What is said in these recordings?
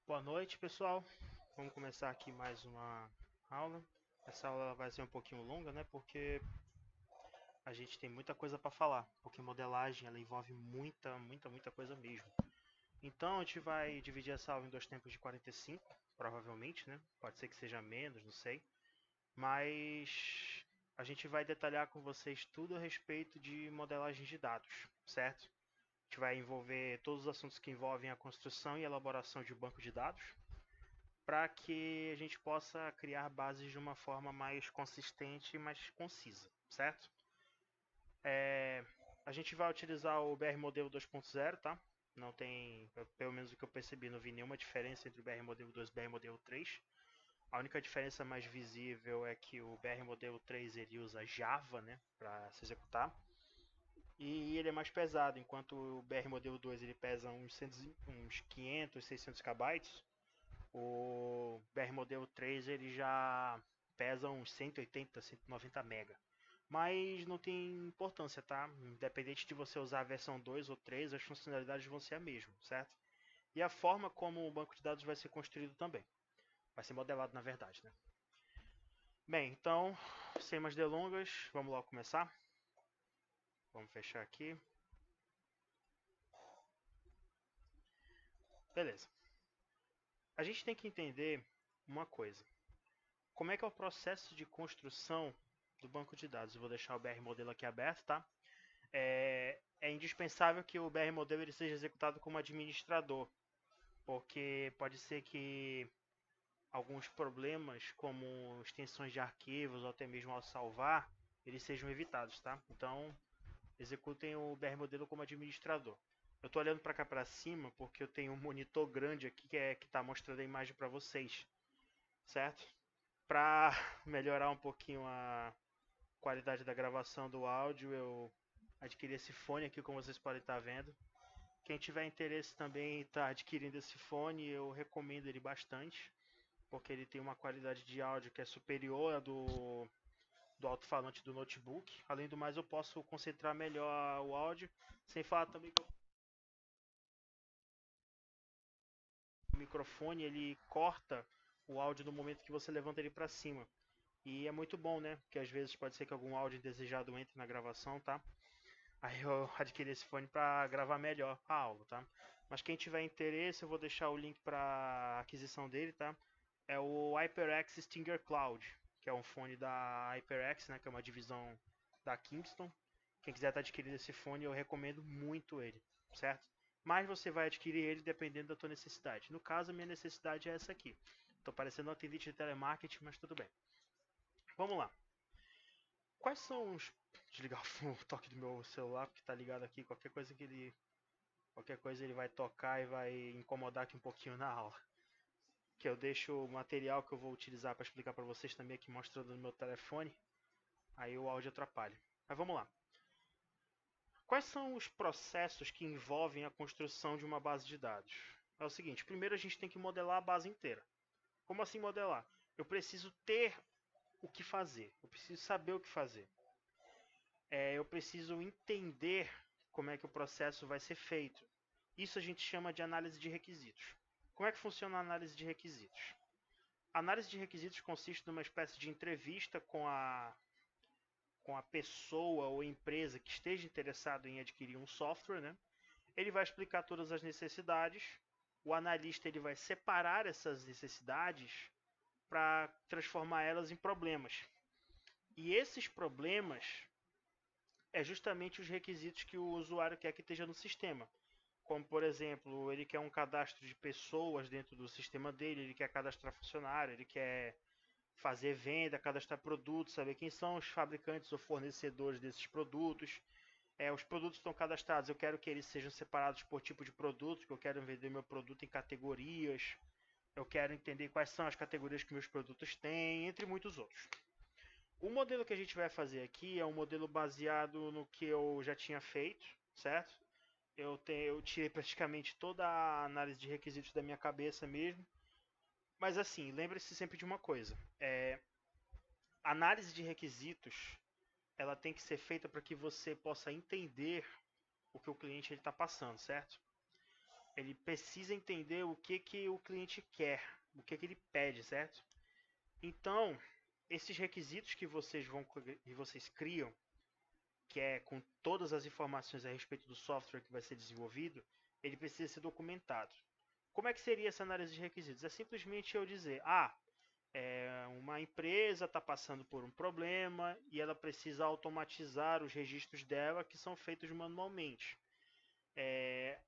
Boa noite, pessoal. Vamos começar aqui mais uma aula. Essa aula vai ser um pouquinho longa, né? Porque a gente tem muita coisa para falar. Porque modelagem ela envolve muita coisa mesmo. Então a gente vai dividir essa aula em dois tempos de 45, provavelmente, né? Pode ser que seja menos, não sei. Mas a gente vai detalhar com vocês tudo a respeito de modelagem de dados, certo? A gente vai envolver todos os assuntos que envolvem a construção e elaboração de um banco de dados, para que a gente possa criar bases de uma forma mais consistente e mais concisa, certo? A gente vai utilizar o BR Modelo 2.0, tá? Não tem, pelo menos o que eu percebi, não vi nenhuma diferença entre o BR Modelo 2 e o BR Modelo 3. A única diferença mais visível é que o BR Modelo 3 ele usa Java, né, para se executar. E ele é mais pesado, enquanto o BR Modelo 2 ele pesa uns 500, 600 KB. O BR Modelo 3 ele já pesa uns 180, 190 MB. Mas não tem importância, tá? Independente de você usar a versão 2 ou 3, as funcionalidades vão ser a mesma, certo? E a forma como o banco de dados vai ser construído também. Vai ser modelado, na verdade, né? Bem, então, sem mais delongas, vamos logo começar. Vamos fechar aqui. Beleza. A gente tem que entender uma coisa. Como é que é o processo de construção do banco de dados? Eu vou deixar o BR modelo aqui aberto, tá? É indispensável que o BR modelo ele seja executado como administrador, porque pode ser que alguns problemas, como extensões de arquivos ou até mesmo ao salvar, eles sejam evitados, tá? Então, executem o BR modelo como administrador. Eu estou olhando para cá para cima porque eu tenho um monitor grande aqui que está mostrando a imagem para vocês, certo? Para melhorar um pouquinho a qualidade da gravação do áudio, eu adquiri esse fone aqui, como vocês podem estar vendo. Quem tiver interesse também em estar adquirindo esse fone, eu recomendo ele bastante, porque ele tem uma qualidade de áudio que é superior à do alto-falante do notebook. Além do mais, eu posso concentrar melhor o áudio, sem falar também que o microfone ele corta o áudio no momento que você levanta ele para cima. E é muito bom, né? Porque às vezes pode ser que algum áudio indesejado entre na gravação, tá? Aí eu adquiri esse fone para gravar melhor a aula, tá? Mas quem tiver interesse, eu vou deixar o link para aquisição dele, tá? É o HyperX Stinger Cloud, que é um fone da HyperX, né? Que é uma divisão da Kingston. Quem quiser estar adquirindo esse fone, eu recomendo muito ele, certo? Mas você vai adquirir ele dependendo da tua necessidade. No caso, a minha necessidade é essa aqui. Tô parecendo um atendente de telemarketing, mas tudo bem. Vamos lá. Quais são os. Desligar o toque do meu celular, porque tá ligado aqui. Qualquer coisa ele vai tocar e vai incomodar aqui um pouquinho na aula. Que eu deixo o material que eu vou utilizar para explicar para vocês também aqui mostrando no meu telefone. Aí o áudio atrapalha. Mas vamos lá. Quais são os processos que envolvem a construção de uma base de dados? É o seguinte, primeiro a gente tem que modelar a base inteira. Como assim modelar? Eu preciso ter o que fazer. Eu preciso saber o que fazer. Eu preciso entender como é que o processo vai ser feito. Isso a gente chama de análise de requisitos. Como é que funciona a análise de requisitos? A análise de requisitos consiste numa espécie de entrevista com a pessoa ou empresa que esteja interessado em adquirir um software, né? Ele vai explicar todas as necessidades, o analista ele vai separar essas necessidades para transformar elas em problemas. E esses problemas é justamente os requisitos que o usuário quer que esteja no sistema. Como, por exemplo, ele quer um cadastro de pessoas dentro do sistema dele, ele quer cadastrar funcionário, ele quer fazer venda, cadastrar produtos, saber quem são os fabricantes ou fornecedores desses produtos. Os produtos estão cadastrados, eu quero que eles sejam separados por tipo de produto, que eu quero vender meu produto em categorias, eu quero entender quais são as categorias que meus produtos têm, entre muitos outros. O modelo que a gente vai fazer aqui é um modelo baseado no que eu já tinha feito, certo? Eu tirei praticamente toda a análise de requisitos da minha cabeça mesmo. Mas assim, lembre-se sempre de uma coisa. Análise de requisitos, ela tem que ser feita para que você possa entender o que o cliente está passando, certo? ele precisa entender o que o cliente quer, o que ele pede, certo? Então, esses requisitos que vocês criam, que é com todas as informações a respeito do software que vai ser desenvolvido, ele precisa ser documentado. Como é que seria essa análise de requisitos? É simplesmente eu dizer, uma empresa está passando por um problema e ela precisa automatizar os registros dela que são feitos manualmente.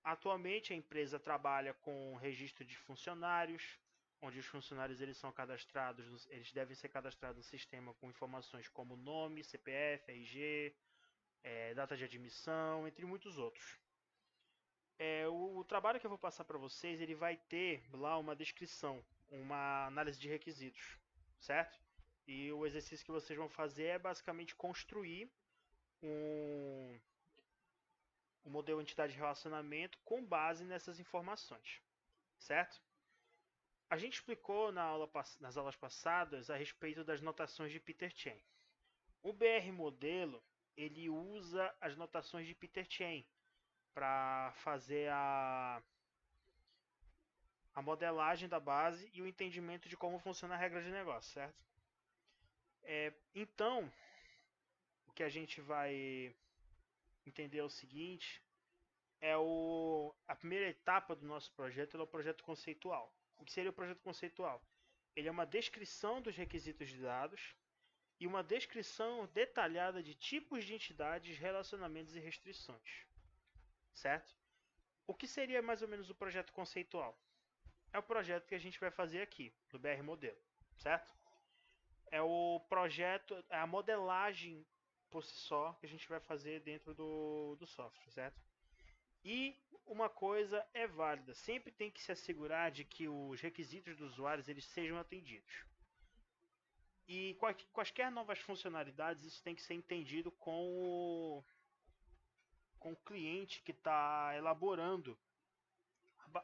Atualmente a empresa trabalha com registro de funcionários, onde os funcionários eles são cadastrados, eles devem ser cadastrados no sistema com informações como nome, CPF, RG, data de admissão, entre muitos outros. O trabalho que eu vou passar para vocês, ele vai ter lá uma descrição, uma análise de requisitos, certo? E o exercício que vocês vão fazer é basicamente construir um, um modelo entidade de relacionamento com base nessas informações, certo? A gente explicou nas aulas passadas a respeito das notações de Peter Chain. O BR modelo ele usa as notações de Peter Chain para fazer a modelagem da base e o entendimento de como funciona a regra de negócio, certo? Então, o que a gente vai entender é o seguinte, a primeira etapa do nosso projeto é o projeto conceitual. O que seria o projeto conceitual? Ele é uma descrição dos requisitos de dados e uma descrição detalhada de tipos de entidades, relacionamentos e restrições, certo? O que seria mais ou menos o projeto conceitual? É o projeto que a gente vai fazer aqui, do BR Modelo, certo? É o projeto, é a modelagem por si só que a gente vai fazer dentro do software, certo? E uma coisa é válida, sempre tem que se assegurar de que os requisitos dos usuários eles sejam atendidos. E quaisquer novas funcionalidades, isso tem que ser entendido com o cliente que está elaborando,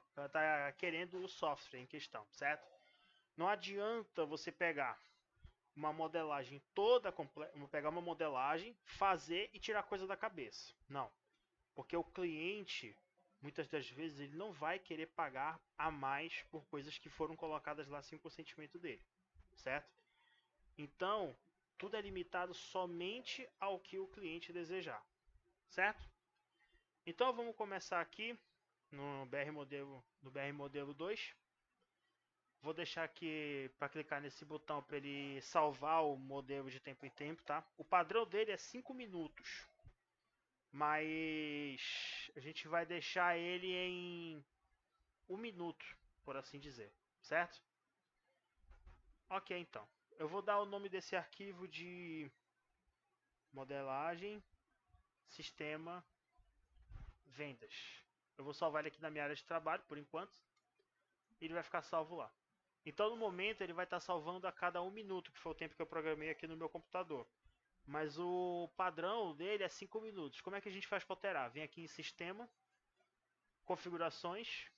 está querendo o software em questão, certo? Não adianta você pegar uma modelagem toda completa, pegar uma modelagem, fazer e tirar coisa da cabeça. Não. Porque o cliente, muitas das vezes, ele não vai querer pagar a mais por coisas que foram colocadas lá sem o consentimento dele. Certo? Então, tudo é limitado somente ao que o cliente desejar. Certo? Então, vamos começar aqui no BR Modelo 2. Vou deixar aqui para clicar nesse botão para ele salvar o modelo de tempo em tempo, tá? O padrão dele é 5 minutos, mas a gente vai deixar ele em 1 minuto, por assim dizer, certo? Ok, então. Eu vou dar o nome desse arquivo de modelagem, sistema, vendas. Eu vou salvar ele aqui na minha área de trabalho, por enquanto, e ele vai ficar salvo lá. Então, no momento, ele vai estar salvando a cada 1 minuto, que foi o tempo que eu programei aqui no meu computador. Mas o padrão dele é 5 minutos. Como é que a gente faz para alterar? Vem aqui em Sistema, Configurações,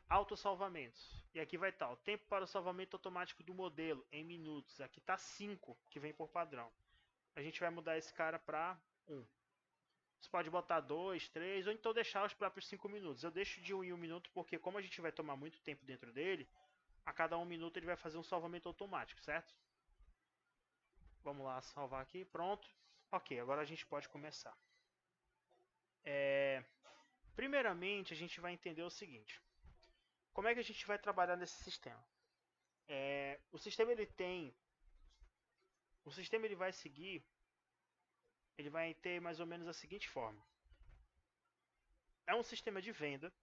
Autosalvamentos. E aqui vai estar o tempo para o salvamento automático do modelo, em minutos. Aqui está 5, que vem por padrão. A gente vai mudar esse cara para 1. Você pode botar 2, 3, ou então deixar os próprios 5 minutos. Eu deixo de 1 em 1 minuto, porque como a gente vai tomar muito tempo dentro dele, a cada 1 minuto ele vai fazer um salvamento automático, certo? Vamos lá, salvar aqui, pronto. Ok, agora a gente pode começar. Primeiramente, a gente vai entender o seguinte. Como é que a gente vai trabalhar nesse sistema? O sistema ele vai seguir, ele vai ter mais ou menos a seguinte forma. É um sistema de venda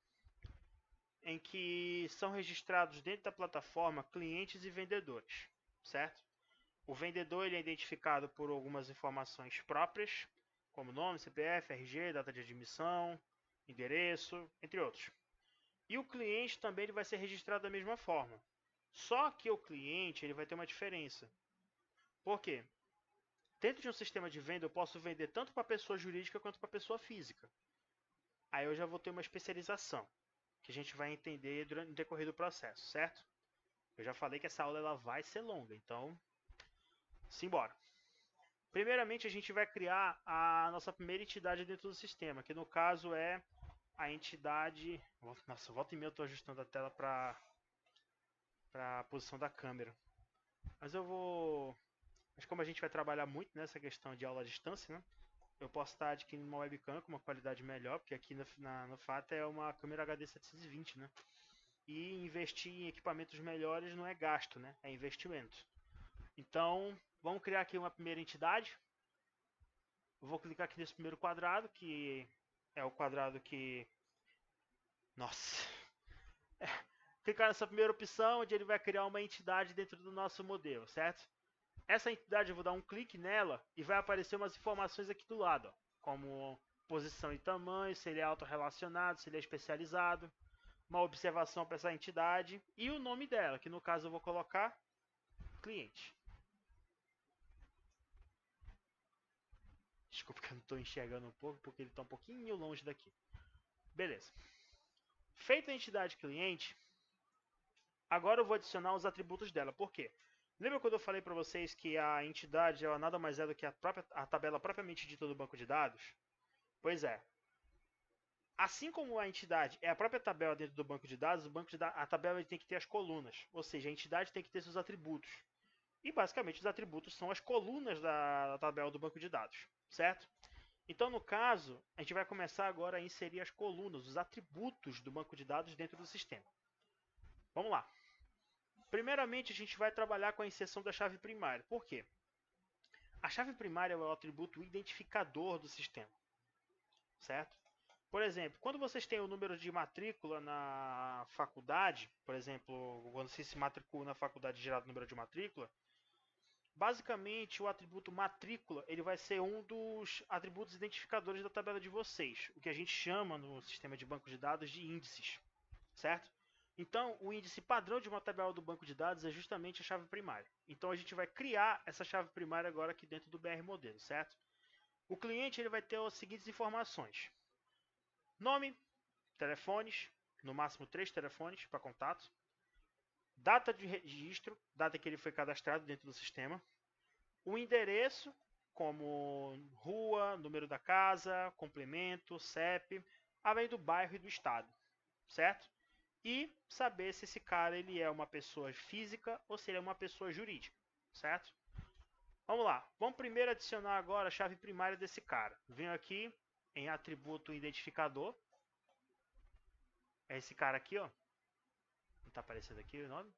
em que são registrados dentro da plataforma clientes e vendedores, certo? O vendedor ele é identificado por algumas informações próprias, como nome, CPF, RG, data de admissão, endereço, entre outros. E o cliente também ele vai ser registrado da mesma forma. Só que o cliente ele vai ter uma diferença. Por quê? Dentro de um sistema de venda eu posso vender tanto para pessoa jurídica quanto para pessoa física. Aí eu já vou ter uma especialização, que a gente vai entender durante o decorrer do processo, certo? Eu já falei que essa aula ela vai ser longa, então simbora. Primeiramente a gente vai criar a nossa primeira entidade dentro do sistema, que no caso é a entidade... Nossa, volta e meia eu estou ajustando a tela para a posição da câmera. Mas eu vou... Mas como a gente vai trabalhar muito nessa questão de aula à distância, né? Eu posso estar adquirindo uma webcam com uma qualidade melhor, porque aqui no fato é uma câmera HD 720, né? E investir em equipamentos melhores não é gasto, né? É investimento. Então, vamos criar aqui uma primeira entidade. Eu vou clicar aqui nesse primeiro quadrado, que é o quadrado que... Nossa! Clicar nessa primeira opção, onde ele vai criar uma entidade dentro do nosso modelo, certo? Essa entidade eu vou dar um clique nela e vai aparecer umas informações aqui do lado, ó, como posição e tamanho, se ele é autorrelacionado, se ele é especializado, uma observação para essa entidade e o nome dela, que no caso eu vou colocar cliente. Desculpa que eu não estou enxergando um pouco, porque ele está um pouquinho longe daqui. Beleza. Feita a entidade cliente, agora eu vou adicionar os atributos dela. Por quê? Lembra quando eu falei para vocês que a entidade ela nada mais é do que a tabela propriamente dita do banco de dados? Pois é. Assim como a entidade é a própria tabela dentro do banco de dados, a tabela tem que ter as colunas. Ou seja, a entidade tem que ter seus atributos. E basicamente os atributos são as colunas da tabela do banco de dados, certo? Então, no caso, a gente vai começar agora a inserir as colunas, os atributos do banco de dados dentro do sistema. Vamos lá. Primeiramente, a gente vai trabalhar com a inserção da chave primária. Por quê? A chave primária é o atributo identificador do sistema, certo? Por exemplo, quando vocês têm o número de matrícula na faculdade, por exemplo, quando você se matricula na faculdade gerado o número de matrícula, basicamente o atributo matrícula ele vai ser um dos atributos identificadores da tabela de vocês, o que a gente chama no sistema de banco de dados de índices, certo? Então, o índice padrão de uma tabela do banco de dados é justamente a chave primária. Então, a gente vai criar essa chave primária agora aqui dentro do BR Modelo, certo? O cliente ele vai ter as seguintes informações: nome, telefones, no máximo 3 telefones para contato, data de registro, data que ele foi cadastrado dentro do sistema, o endereço, como rua, número da casa, complemento, CEP, além do bairro e do estado, certo? E saber se esse cara ele é uma pessoa física ou se ele é uma pessoa jurídica, certo? Vamos lá, vamos primeiro adicionar agora a chave primária desse cara. Venho aqui em atributo identificador, é esse cara aqui, ó. Não está aparecendo aqui o nome?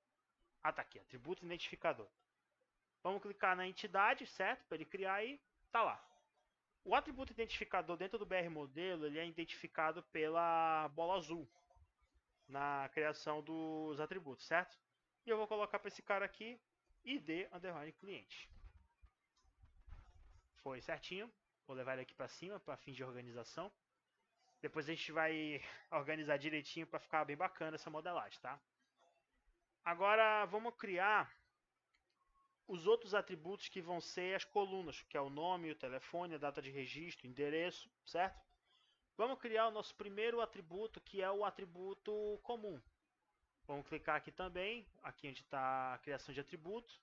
Ah, tá aqui, atributo identificador. Vamos clicar na entidade, certo? Para ele criar e tá lá. O atributo identificador dentro do BR Modelo, ele é identificado pela bola azul na criação dos atributos, certo? E eu vou colocar para esse cara aqui ID underline cliente. Foi certinho. Vou levar ele aqui para cima para fim de organização. Depois a gente vai organizar direitinho para ficar bem bacana essa modelagem, tá? Agora vamos criar os outros atributos que vão ser as colunas, que é o nome, o telefone, a data de registro, endereço, certo? Vamos criar o nosso primeiro atributo, que é o atributo comum. Vamos clicar aqui também, aqui onde está a criação de atributo.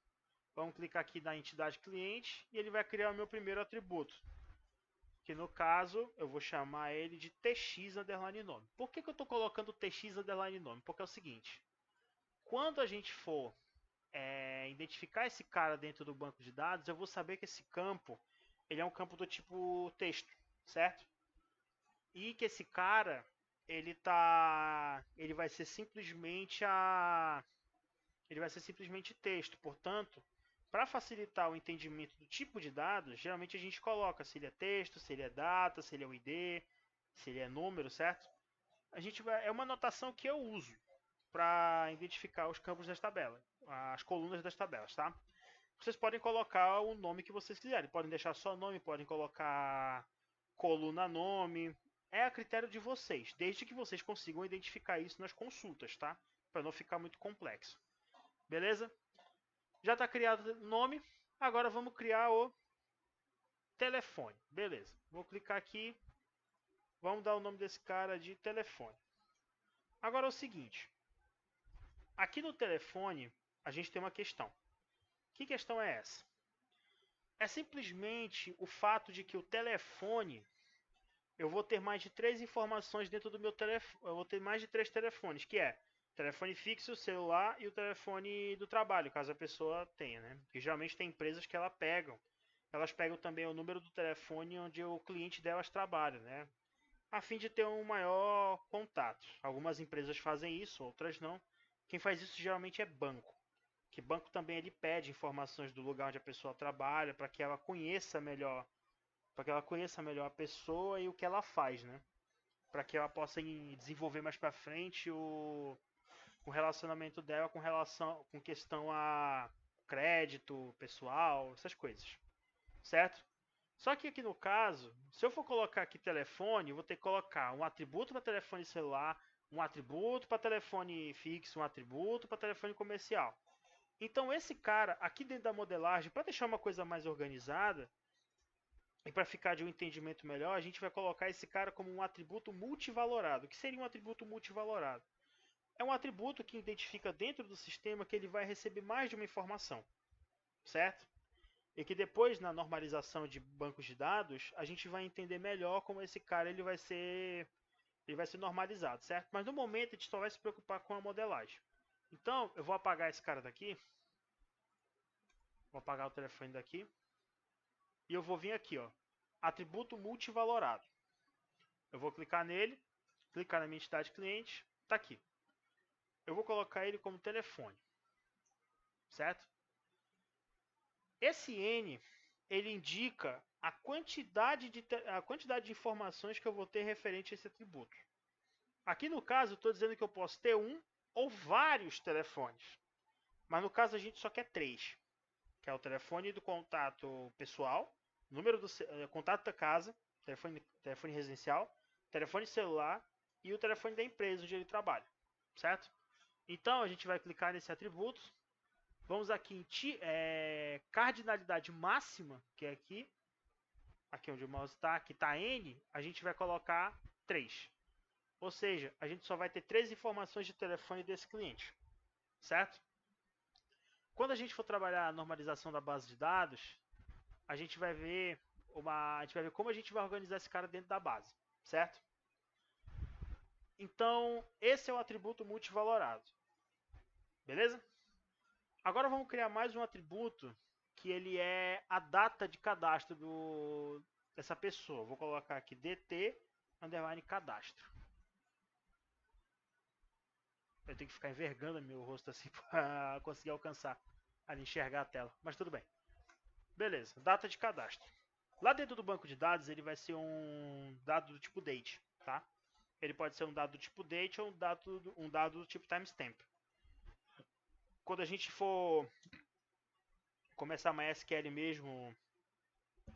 Vamos clicar aqui na entidade cliente e ele vai criar o meu primeiro atributo. Que no caso, eu vou chamar ele de tx_nome. Por que eu estou colocando tx_nome? Porque é o seguinte, quando a gente for identificar esse cara dentro do banco de dados, eu vou saber que esse campo ele é um campo do tipo texto, certo? E que esse cara ele vai ser simplesmente texto. Portanto, para facilitar o entendimento do tipo de dados, geralmente a gente coloca se ele é texto, se ele é data, se ele é um ID, se ele é número, certo? É uma anotação que eu uso para identificar os campos das tabelas, as colunas das tabelas, tá? Vocês podem colocar o nome que vocês quiserem, podem deixar só nome, podem colocar coluna nome, é a critério de vocês, desde que vocês consigam identificar isso nas consultas, tá? Para não ficar muito complexo. Beleza? Já está criado o nome, agora vamos criar o telefone. Beleza, vou clicar aqui, vamos dar o nome desse cara de telefone. Agora é o seguinte, aqui no telefone a gente tem uma questão. Que questão é essa? É simplesmente o fato de que o telefone eu vou ter mais de 3 informações dentro do meu telefone. Eu vou ter mais de 3 telefones, que é telefone fixo, celular e o telefone do trabalho, caso a pessoa tenha, né? Porque geralmente tem empresas que elas pegam também o número do telefone onde o cliente delas trabalha, né? A fim de ter um maior contato. Algumas empresas fazem isso, outras não. Quem faz isso geralmente é banco. Que banco também ele pede informações do lugar onde a pessoa trabalha para que ela conheça melhor, para que ela conheça melhor a pessoa e o que ela faz, né? Para que ela possa desenvolver mais para frente o relacionamento dela com questão a crédito pessoal, essas coisas, certo? Só que aqui no caso, se eu for colocar aqui telefone, eu vou ter que colocar um atributo para telefone celular, um atributo para telefone fixo, um atributo para telefone comercial. Então esse cara aqui dentro da modelagem, para deixar uma coisa mais organizada e para ficar de um entendimento melhor, a gente vai colocar esse cara como um atributo multivalorado. O que seria um atributo multivalorado? É um atributo que identifica dentro do sistema que ele vai receber mais de uma informação, certo? E que depois, na normalização de bancos de dados, a gente vai entender melhor como esse cara ele vai ser normalizado, certo? Mas no momento a gente só vai se preocupar com a modelagem. Então, eu vou apagar esse cara daqui, vou apagar o telefone daqui, e eu vou vir aqui, ó, atributo multivalorado. Eu vou clicar nele, clicar na minha entidade cliente, tá aqui. Eu vou colocar ele como telefone, certo? Esse N, ele indica a quantidade de informações que eu vou ter referente a esse atributo. Aqui no caso, eu estou dizendo que eu posso ter um ou vários telefones. Mas no caso a gente só quer 3. Que é o telefone do contato pessoal, número do contato da casa, telefone residencial, telefone celular e o telefone da empresa onde ele trabalha. Certo? Então a gente vai clicar nesse atributo. Vamos aqui em cardinalidade máxima, que é aqui onde o mouse está, aqui está N, a gente vai colocar 3. Ou seja, a gente só vai ter 3 informações de telefone desse cliente, certo? Quando a gente for trabalhar a normalização da base de dados, a gente vai ver como a gente vai organizar esse cara dentro da base, certo? Então, esse é o atributo multivalorado. Beleza? Agora vamos criar mais um atributo que ele é a data de cadastro dessa pessoa. Vou colocar aqui dt underline cadastro. Eu tenho que ficar envergando meu rosto assim para conseguir alcançar ali, enxergar a tela. Mas tudo bem. Beleza, data de cadastro. Lá dentro do banco de dados ele vai ser um dado do tipo date, tá? Ele pode ser um dado do tipo date ou um dado do tipo timestamp. Quando a gente for começar MySQL mesmo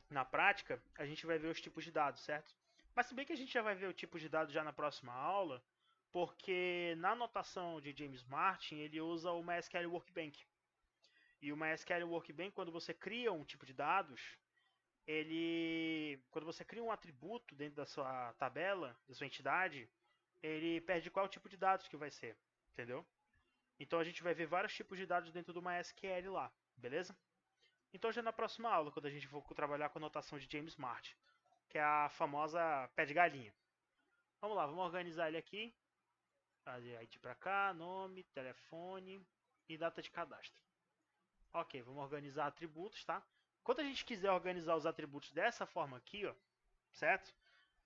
na prática, a gente vai ver os tipos de dados, certo? Mas se bem que a gente já vai ver o tipo de dados já na próxima aula, porque na notação de James Martin ele usa o MySQL Workbench. E o MySQL Workbench, quando você cria um tipo de dados, quando você cria um atributo dentro da sua tabela, da sua entidade, ele pede qual tipo de dados que vai ser, entendeu? Então a gente vai ver vários tipos de dados dentro do MySQL lá, beleza? Então já na próxima aula, quando a gente for trabalhar com a notação de James Martin, que é a famosa pé de galinha. Vamos lá, vamos organizar ele aqui. ID para cá, nome, telefone e data de cadastro. Ok, vamos organizar atributos, tá? Quando a gente quiser organizar os atributos dessa forma aqui, ó, certo?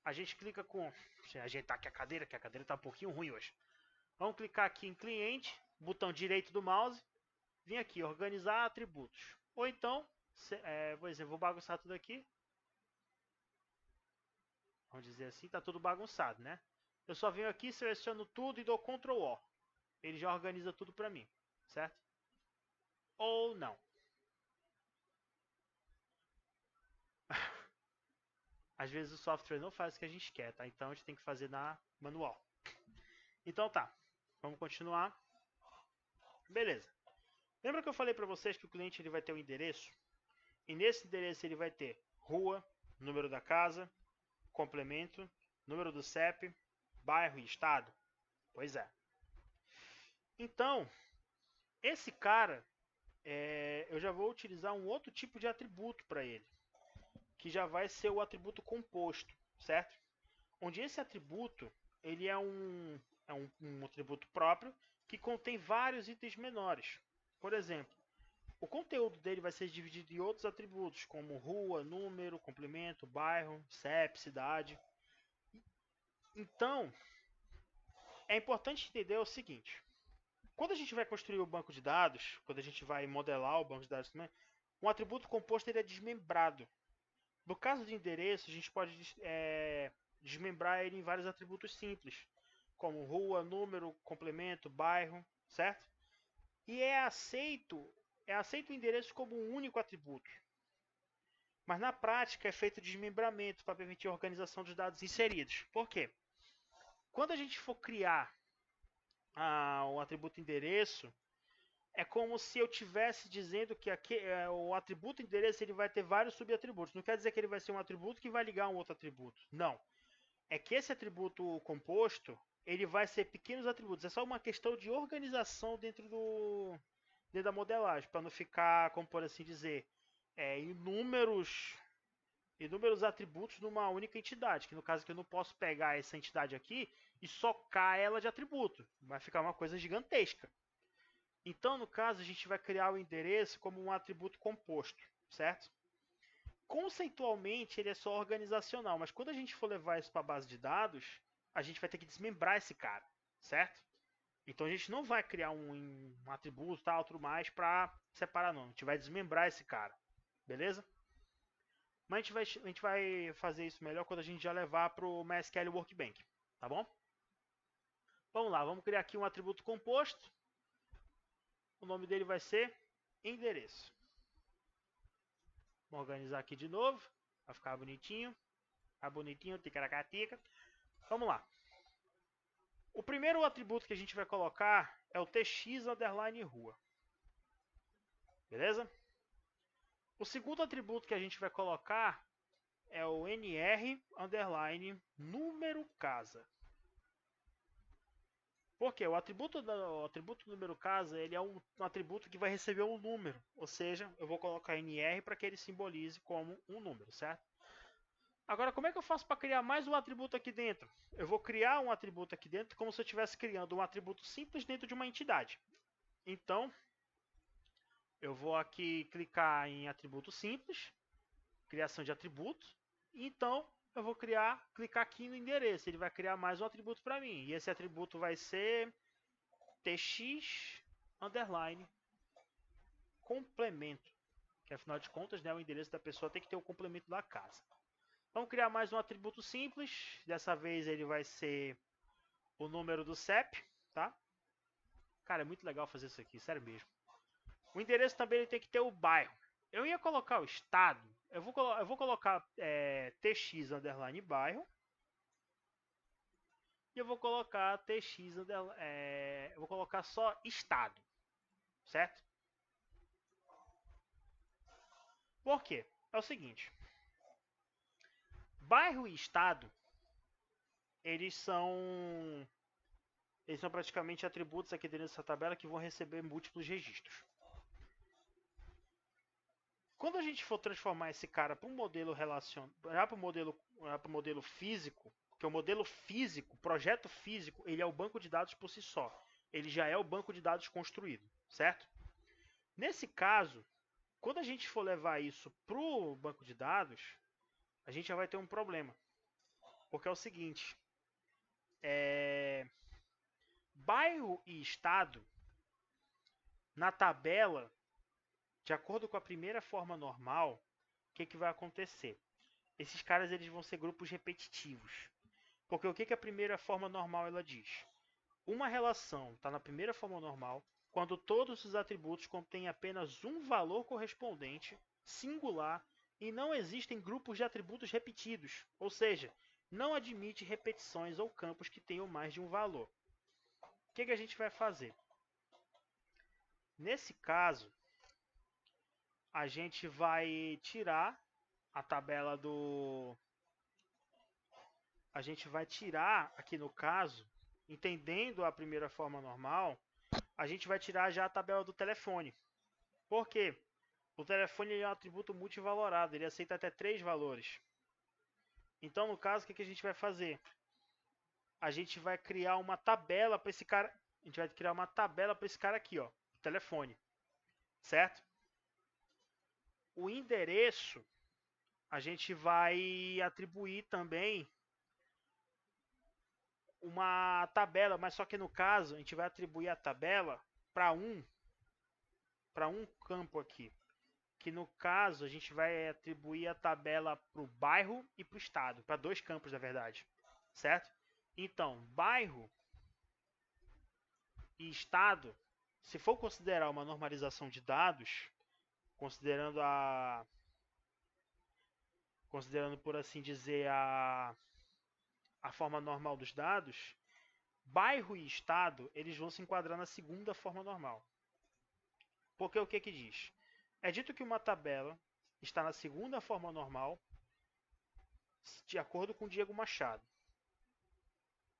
A gente clica com... Deixa eu ajeitar aqui a cadeira, que a cadeira está um pouquinho ruim hoje. Vamos clicar aqui em cliente, botão direito do mouse, vim aqui, organizar atributos. Ou então, por exemplo, vou bagunçar tudo aqui. Vamos dizer assim, tá tudo bagunçado, né? Eu só venho aqui, seleciono tudo e dou Ctrl O. Ele já organiza tudo para mim, certo? Ou não. Às vezes o software não faz o que a gente quer, tá? Então a gente tem que fazer na manual. Então tá, vamos continuar. Beleza. Lembra que eu falei para vocês que o cliente ele vai ter um endereço? E nesse endereço ele vai ter rua, número da casa, complemento, número do CEP, bairro e estado? Pois é. Então, esse cara, eu já vou utilizar um outro tipo de atributo para ele, que já vai ser o atributo composto, certo? onde esse atributo ele é um atributo próprio que contém vários itens menores. Por exemplo, o conteúdo dele vai ser dividido em outros atributos, como rua, número, complemento, bairro, CEP, cidade. Então, é importante entender o seguinte: quando a gente vai construir o banco de dados, quando a gente vai modelar o banco de dados também, um atributo composto ele é desmembrado. No caso de endereço, a gente pode desmembrar ele em vários atributos simples, como rua, número, complemento, bairro, certo? E é aceito o endereço como um único atributo. Mas na prática é feito desmembramento para permitir a organização dos dados inseridos. Por quê? Quando a gente for criar o atributo endereço, é como se eu tivesse dizendo que o atributo endereço ele vai ter vários subatributos. Não quer dizer que ele vai ser um atributo que vai ligar a um outro atributo. Não. É que esse atributo composto ele vai ser pequenos atributos. É só uma questão de organização dentro da modelagem, para não ficar, como por assim dizer, inúmeros atributos numa única entidade, que no caso que eu não posso pegar essa entidade aqui e socar ela de atributo, vai ficar uma coisa gigantesca. Então, no caso, a gente vai criar o endereço como um atributo composto, certo? Conceitualmente, ele é só organizacional, mas quando a gente for levar isso para a base de dados, a gente vai ter que desmembrar esse cara, certo? Então a gente não vai criar um atributo, tal, outro mais para separar, não. A gente vai desmembrar esse cara, beleza? Mas a gente vai fazer isso melhor quando a gente já levar para o MySQL Workbench, tá bom? Vamos lá, vamos criar aqui um atributo composto. O nome dele vai ser endereço. Vamos organizar aqui de novo, para ficar bonitinho. Ficar bonitinho, ticaracatica. Vamos lá. O primeiro atributo que a gente vai colocar é o tx underline rua. Beleza? O segundo atributo que a gente vai colocar é o nr underline número casa. Por quê? O atributo número casa ele é um atributo que vai receber um número. Ou seja, eu vou colocar nr para que ele simbolize como um número, certo? Agora, como é que eu faço para criar mais um atributo aqui dentro? Eu vou criar um atributo aqui dentro como se eu estivesse criando um atributo simples dentro de uma entidade. Então, eu vou aqui clicar em atributo simples, criação de atributos. Então, eu vou clicar aqui no endereço. Ele vai criar mais um atributo para mim. E esse atributo vai ser tx underline complemento. Que afinal de contas, né, o endereço da pessoa tem que ter o complemento da casa. Vamos criar mais um atributo simples. Dessa vez ele vai ser o número do CEP, tá? Cara, é muito legal fazer isso aqui, sério mesmo. O endereço também ele tem que ter o bairro. Eu ia colocar o estado. Eu vou colocar tx underline bairro. E eu vou colocar tx eu vou colocar só estado, certo? Por quê? É o seguinte. Bairro e estado eles são praticamente atributos aqui dentro dessa tabela que vão receber múltiplos registros. Quando a gente for transformar esse cara para um modelo para o modelo físico, porque o modelo físico, projeto físico, ele é o banco de dados por si só. Ele já é o banco de dados construído, certo? Nesse caso, quando a gente for levar isso para o banco de dados, a gente já vai ter um problema. Porque é o seguinte, bairro e estado, na tabela, de acordo com a primeira forma normal, o que vai acontecer? Esses caras eles vão ser grupos repetitivos. Porque o que a primeira forma normal ela diz? Uma relação está na primeira forma normal quando todos os atributos contêm apenas um valor correspondente, singular, e não existem grupos de atributos repetidos, ou seja, não admite repetições ou campos que tenham mais de um valor. O que a gente vai fazer? Nesse caso, a gente vai tirar a tabela do... A gente vai tirar, aqui no caso, entendendo a primeira forma normal, a gente vai tirar já a tabela do telefone. Por quê? O telefone é um atributo multivalorado, ele aceita até 3 valores. Então, no caso, o que a gente vai fazer? A gente vai criar uma tabela para esse cara. A gente vai criar uma tabela para esse cara aqui, ó, telefone, certo? O endereço a gente vai atribuir também uma tabela, mas só que no caso a gente vai atribuir a tabela para um campo aqui, que no caso a gente vai atribuir a tabela para o bairro e para o estado, para dois campos na verdade, certo? Então, bairro e estado, se for considerar uma normalização de dados, considerando considerando por assim dizer a forma normal dos dados, bairro e estado eles vão se enquadrar na segunda forma normal. Porque o que diz? É dito que uma tabela está na segunda forma normal de acordo com Diego Machado,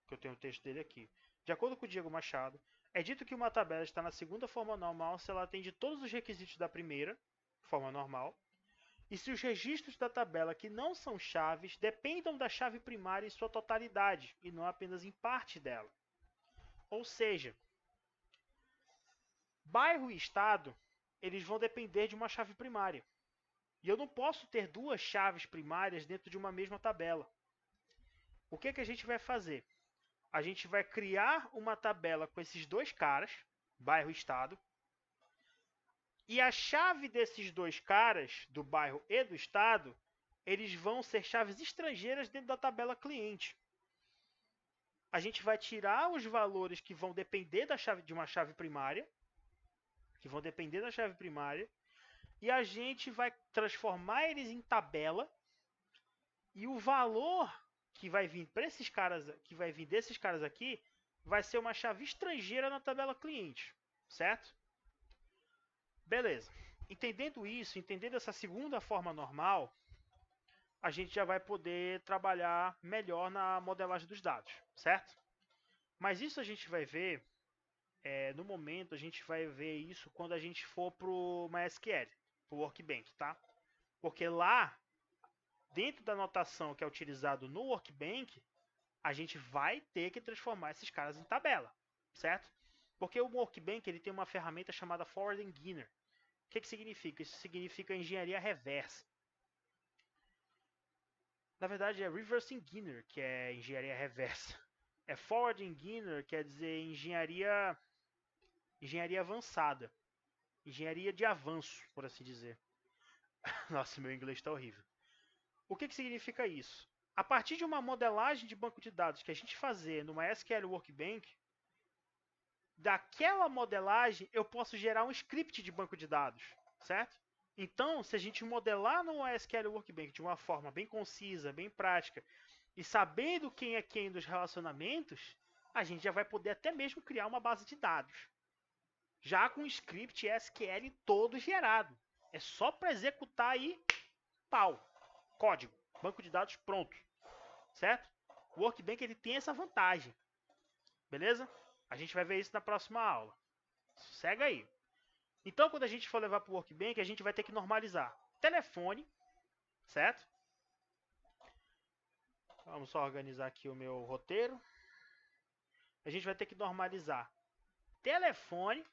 que eu tenho o texto dele aqui. De acordo com o Diego Machado, é dito que uma tabela está na segunda forma normal se ela atende todos os requisitos da primeira forma normal e se os registros da tabela que não são chaves dependam da chave primária em sua totalidade e não apenas em parte dela. Ou seja, bairro e estado eles vão depender de uma chave primária. E eu não posso ter duas chaves primárias dentro de uma mesma tabela. O que a gente vai fazer? A gente vai criar uma tabela com esses dois caras, bairro e estado, e a chave desses dois caras, do bairro e do estado, eles vão ser chaves estrangeiras dentro da tabela cliente. A gente vai tirar os valores que vão depender da chave de uma chave primária, e a gente vai transformar eles em tabela, e o valor que vai vir para esses caras, que vai vir desses caras aqui, vai ser uma chave estrangeira na tabela cliente, certo? Beleza. Entendendo isso, entendendo essa segunda forma normal, a gente já vai poder trabalhar melhor na modelagem dos dados, certo? Mas isso a gente vai ver, no momento, a gente vai ver isso quando a gente for para o MySQL, para o Workbench, tá? Porque lá, dentro da notação que é utilizado no Workbench, a gente vai ter que transformar esses caras em tabela, certo? Porque o Workbench ele tem uma ferramenta chamada Forward Engineer. O que significa? Isso significa engenharia reversa. Na verdade é Reverse Engineer, que é engenharia reversa. É Forward Engineer, quer dizer engenharia avançada. Engenharia de avanço, por assim dizer. Nossa, meu inglês está horrível. O que significa isso? A partir de uma modelagem de banco de dados que a gente fazer no MySQL Workbench, daquela modelagem eu posso gerar um script de banco de dados, certo? Então, se a gente modelar no MySQL Workbench de uma forma bem concisa, bem prática, e sabendo quem é quem dos relacionamentos, a gente já vai poder até mesmo criar uma base de dados. Já com o script SQL todo gerado. É só para executar aí, pau, código, banco de dados pronto, certo? O Workbench ele tem essa vantagem, beleza? A gente vai ver isso na próxima aula. Segue aí. Então, quando a gente for levar para o Workbench, a gente vai ter que normalizar telefone, certo? Vamos só organizar aqui o meu roteiro. A gente vai ter que normalizar telefone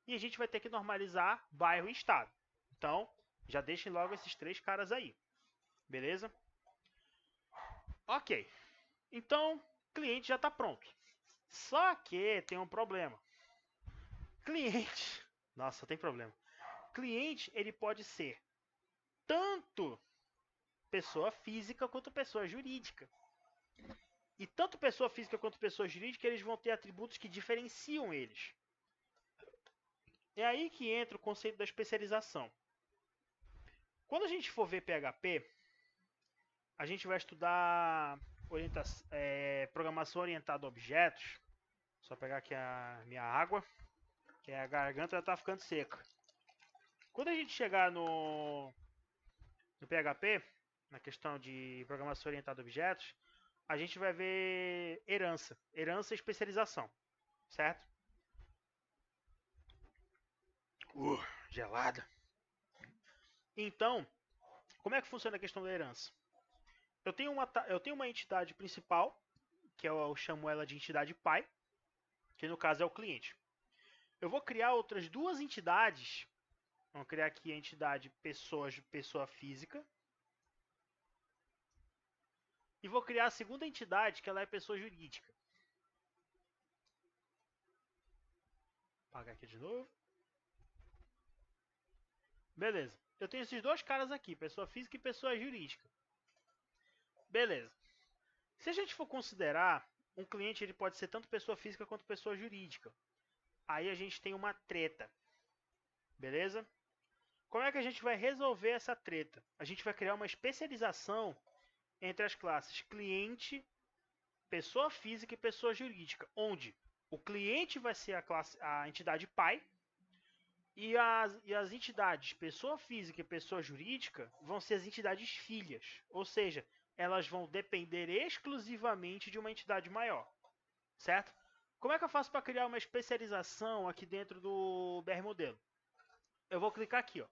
e a gente vai ter que normalizar bairro e estado. Então, já deixem logo esses três caras aí. Beleza? Ok. Então, cliente já está pronto. Só que tem um problema. Cliente... Nossa, tem problema. Cliente, ele pode ser tanto pessoa física quanto pessoa jurídica. E tanto pessoa física quanto pessoa jurídica, eles vão ter atributos que diferenciam eles. É aí que entra o conceito da especialização. Quando a gente for ver PHP, a gente vai estudar programação orientada a objetos. Só pegar aqui a minha água, que a garganta já está ficando seca. Quando a gente chegar no PHP, na questão de programação orientada a objetos, a gente vai ver herança e especialização, certo? Gelada. Então, como é que funciona a questão da herança? eu tenho uma entidade principal, que eu chamo ela de entidade pai, que no caso é o cliente. Eu vou criar outras duas entidades. Vamos criar aqui a entidade pessoa física. E vou criar a segunda entidade, que ela é pessoa jurídica. Vou apagar aqui de novo. Beleza. Eu tenho esses dois caras aqui, pessoa física e pessoa jurídica. Beleza. Se a gente for considerar, um cliente ele pode ser tanto pessoa física quanto pessoa jurídica. Aí a gente tem uma treta. Beleza? Como é que a gente vai resolver essa treta? A gente vai criar uma especialização entre as classes cliente, pessoa física e pessoa jurídica, onde o cliente vai ser a entidade pai e as entidades pessoa física e pessoa jurídica vão ser as entidades filhas, ou seja, elas vão depender exclusivamente de uma entidade maior, certo? Como é que eu faço para criar uma especialização aqui dentro do BR Modelo? Eu vou clicar aqui, ó,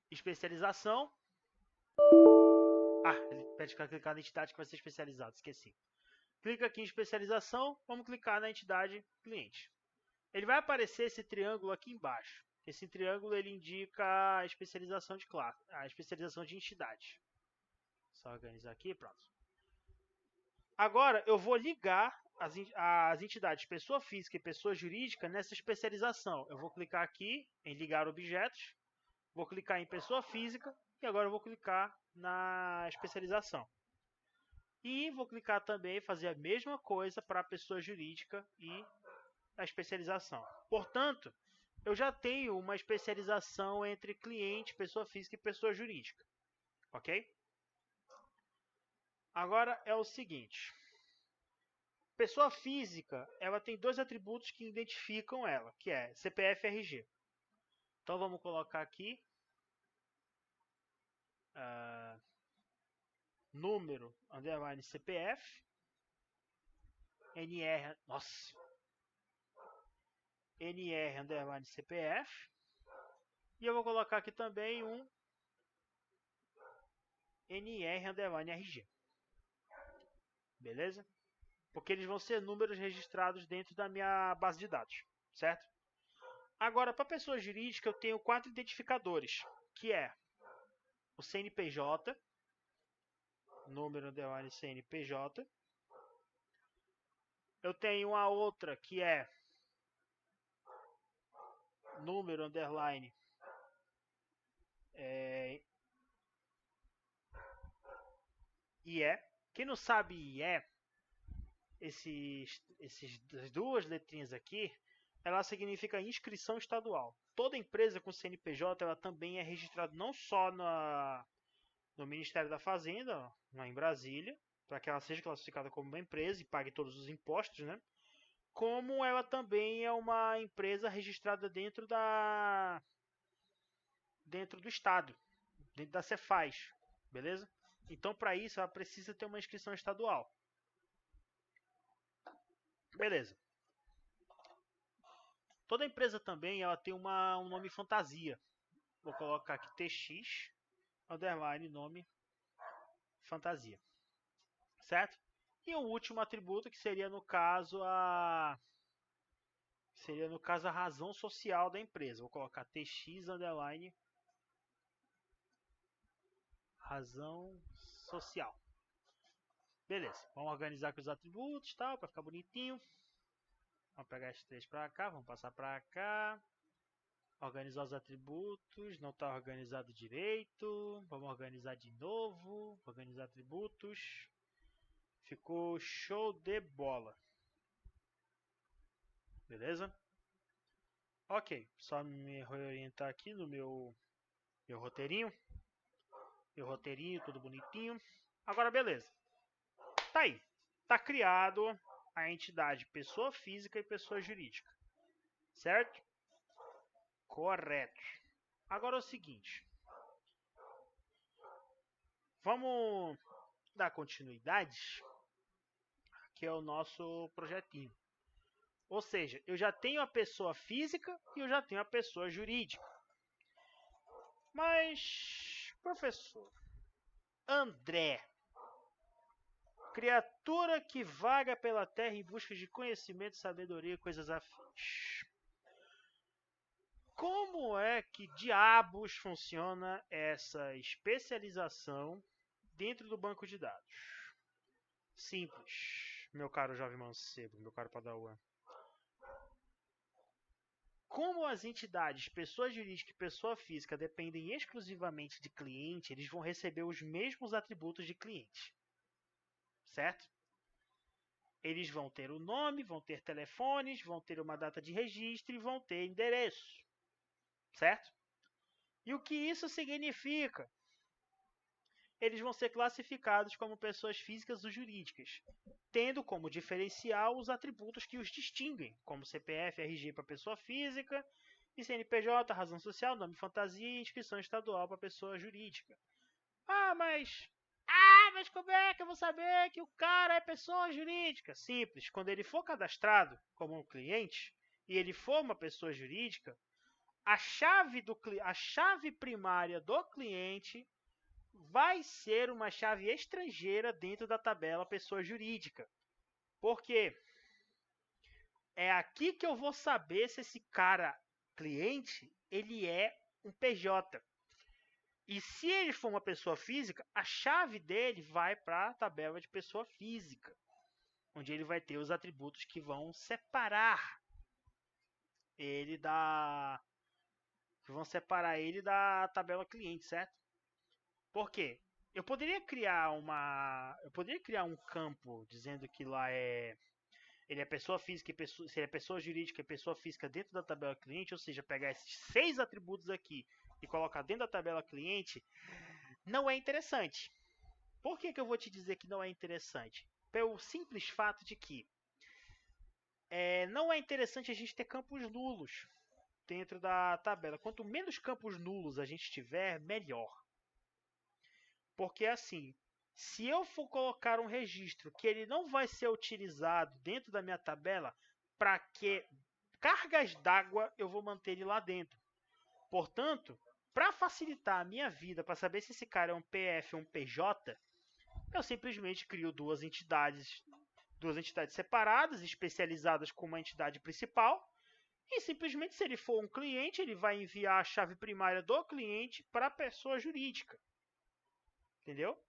especialização. Ele pede para clicar na entidade que vai ser especializada, esqueci. Clica aqui em especialização, vamos clicar na entidade cliente. Ele vai aparecer esse triângulo aqui embaixo. Esse triângulo ele indica a especialização de classe, a especialização de entidade. Só organizar aqui, pronto. Agora eu vou ligar as entidades pessoa física e pessoa jurídica nessa especialização. Eu vou clicar aqui em ligar objetos, vou clicar em pessoa física e agora eu vou clicar na especialização. E vou clicar também em fazer a mesma coisa para a pessoa jurídica e a especialização. Portanto, eu já tenho uma especialização entre cliente, pessoa física e pessoa jurídica. Ok? Agora é o seguinte. Pessoa física, ela tem dois atributos que identificam ela, que é CPF e RG. Então vamos colocar aqui número, underline CPF, NR, NR, underline CPF, e eu vou colocar aqui também um NR, underline RG. Beleza? Porque eles vão ser números registrados dentro da minha base de dados, certo? Agora, para pessoa jurídica, eu tenho 4 identificadores, que é o CNPJ, número underline CNPJ. Eu tenho a outra que é número underline IE. Quem não sabe IE, essas duas letrinhas aqui, ela significa inscrição estadual. Toda empresa com CNPJ ela também é registrada não só no Ministério da Fazenda, lá em Brasília, para que ela seja classificada como uma empresa e pague todos os impostos, né? Como ela também é uma empresa registrada dentro do Estado, dentro da Cefaz, beleza? Então, para isso, ela precisa ter uma inscrição estadual. Beleza. Toda empresa também ela tem um nome fantasia. Vou colocar aqui TX, underline, nome fantasia. Certo? E o último atributo que seria no caso a razão social da empresa. Vou colocar TX underline razão social. Beleza. Vamos organizar com os atributos, tal, para ficar bonitinho. Vamos pegar esses três para cá, vamos passar para cá. Organizar os atributos, não está organizado direito. Vamos organizar de novo. Organizar atributos. Ficou show de bola. Beleza? Ok, só me reorientar aqui no meu roteirinho. Meu roteirinho, tudo bonitinho. Agora, beleza. Tá aí. Tá criado a entidade pessoa física e pessoa jurídica. Certo? Correto. Agora é o seguinte. Vamos dar continuidade, que é o nosso projetinho. Ou seja, eu já tenho a pessoa física e eu já tenho a pessoa jurídica. Mas, professor, André, Criatura que vaga pela terra em busca de conhecimento, sabedoria e coisas afins. Como é que diabos funciona essa especialização dentro do banco de dados? Simples, meu caro jovem mancebo, meu caro padawan. Como as entidades, pessoa jurídica e pessoa física, dependem exclusivamente de cliente, eles vão receber os mesmos atributos de cliente. Certo? Eles vão ter o nome, vão ter telefones, vão ter uma data de registro e vão ter endereço. Certo? E o que isso significa? Eles vão ser classificados como pessoas físicas ou jurídicas, tendo como diferencial os atributos que os distinguem, como CPF, RG para pessoa física, e CNPJ, razão social, nome fantasia e inscrição estadual para pessoa jurídica. Mas como é que eu vou saber que o cara é pessoa jurídica? Simples, quando ele for cadastrado como um cliente e ele for uma pessoa jurídica, a chave primária do cliente vai ser uma chave estrangeira dentro da tabela pessoa jurídica. Por quê? É aqui que eu vou saber se esse cara cliente, ele é um PJ. E se ele for uma pessoa física, a chave dele vai para a tabela de pessoa física, onde ele vai ter os atributos que vão separar ele da tabela cliente, certo? Por quê? Eu poderia criar um campo dizendo que lá ele é pessoa física se ele é pessoa jurídica e pessoa física dentro da tabela cliente, ou seja, pegar esses 6 atributos aqui e colocar dentro da tabela cliente, não é interessante. Por que eu vou te dizer que não é interessante? Pelo simples fato de que não é interessante a gente ter campos nulos dentro da tabela. Quanto menos campos nulos a gente tiver, melhor. Porque assim, se eu for colocar um registro que ele não vai ser utilizado dentro da minha tabela, para que cargas d'água eu vou manter ele lá dentro. Portanto, para facilitar a minha vida, para saber se esse cara é um PF ou um PJ, eu simplesmente crio duas entidades separadas, especializadas com uma entidade principal, e simplesmente se ele for um cliente, ele vai enviar a chave primária do cliente para a pessoa jurídica. Entendeu?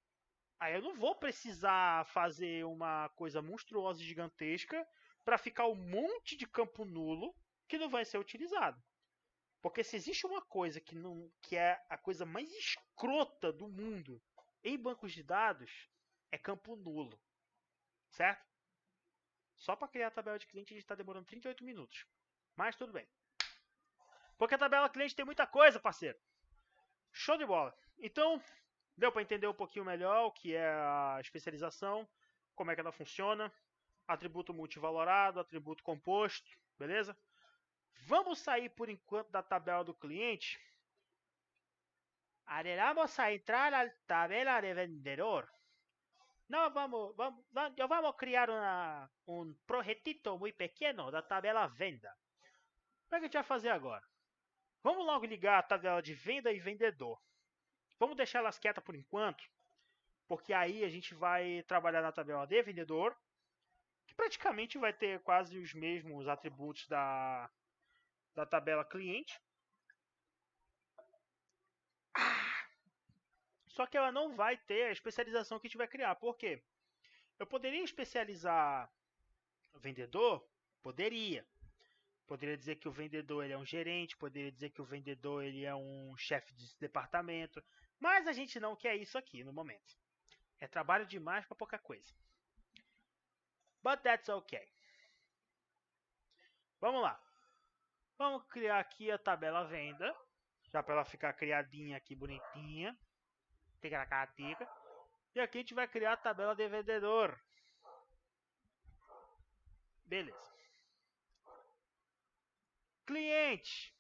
Aí eu não vou precisar fazer uma coisa monstruosa e gigantesca para ficar um monte de campo nulo que não vai ser utilizado. Porque se existe uma coisa que é a coisa mais escrota do mundo em bancos de dados, é campo nulo. Certo? Só para criar a tabela de cliente a gente está demorando 38 minutos. Mas tudo bem. Porque a tabela cliente tem muita coisa, parceiro. Show de bola. Então, deu para entender um pouquinho melhor o que é a especialização, como é que ela funciona, atributo multivalorado, atributo composto, beleza? Vamos sair por enquanto da tabela do cliente. Vamos a entrar na tabela de vendedor. Vamos criar um projetito muito pequeno da tabela venda. O que a gente vai fazer agora? Vamos logo ligar a tabela de venda e vendedor. Vamos deixar elas quietas por enquanto, porque aí a gente vai trabalhar na tabela de vendedor, que praticamente vai ter quase os mesmos atributos da tabela cliente. Só que ela não vai ter a especialização que a gente vai criar. Por quê? Eu poderia especializar o vendedor? Poderia. Poderia dizer que o vendedor ele é um gerente, poderia dizer que o vendedor ele é um chefe de departamento, mas a gente não quer isso aqui no momento. É trabalho demais para pouca coisa. But that's okay. Vamos lá. Vamos criar aqui a tabela venda, já para ela ficar criadinha aqui, bonitinha. Tica-tica. E aqui a gente vai criar a tabela de vendedor. Beleza. Cliente.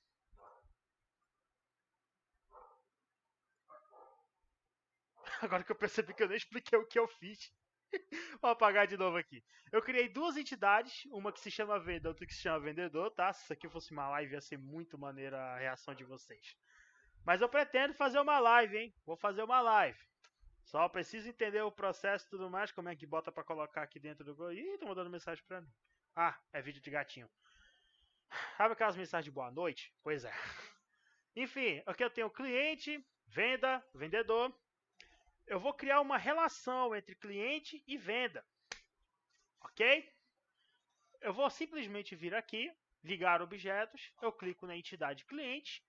Agora que eu percebi que eu nem expliquei o que eu fiz. Vou apagar de novo aqui. Eu criei duas entidades, uma que se chama venda, outra que se chama vendedor, tá? Se isso aqui fosse uma live, ia ser muito maneira a reação de vocês. Mas eu pretendo fazer uma live, hein? Vou fazer uma live. Só preciso entender o processo e tudo mais, como é que bota pra colocar aqui dentro do Go. Ih, tô mandando mensagem pra mim. Ah, é vídeo de gatinho. Sabe aquelas mensagens de boa noite? Pois é. Enfim, aqui eu tenho cliente, venda, vendedor. Eu vou criar uma relação entre cliente e venda. Ok? Eu vou simplesmente vir aqui, ligar objetos, eu clico na entidade cliente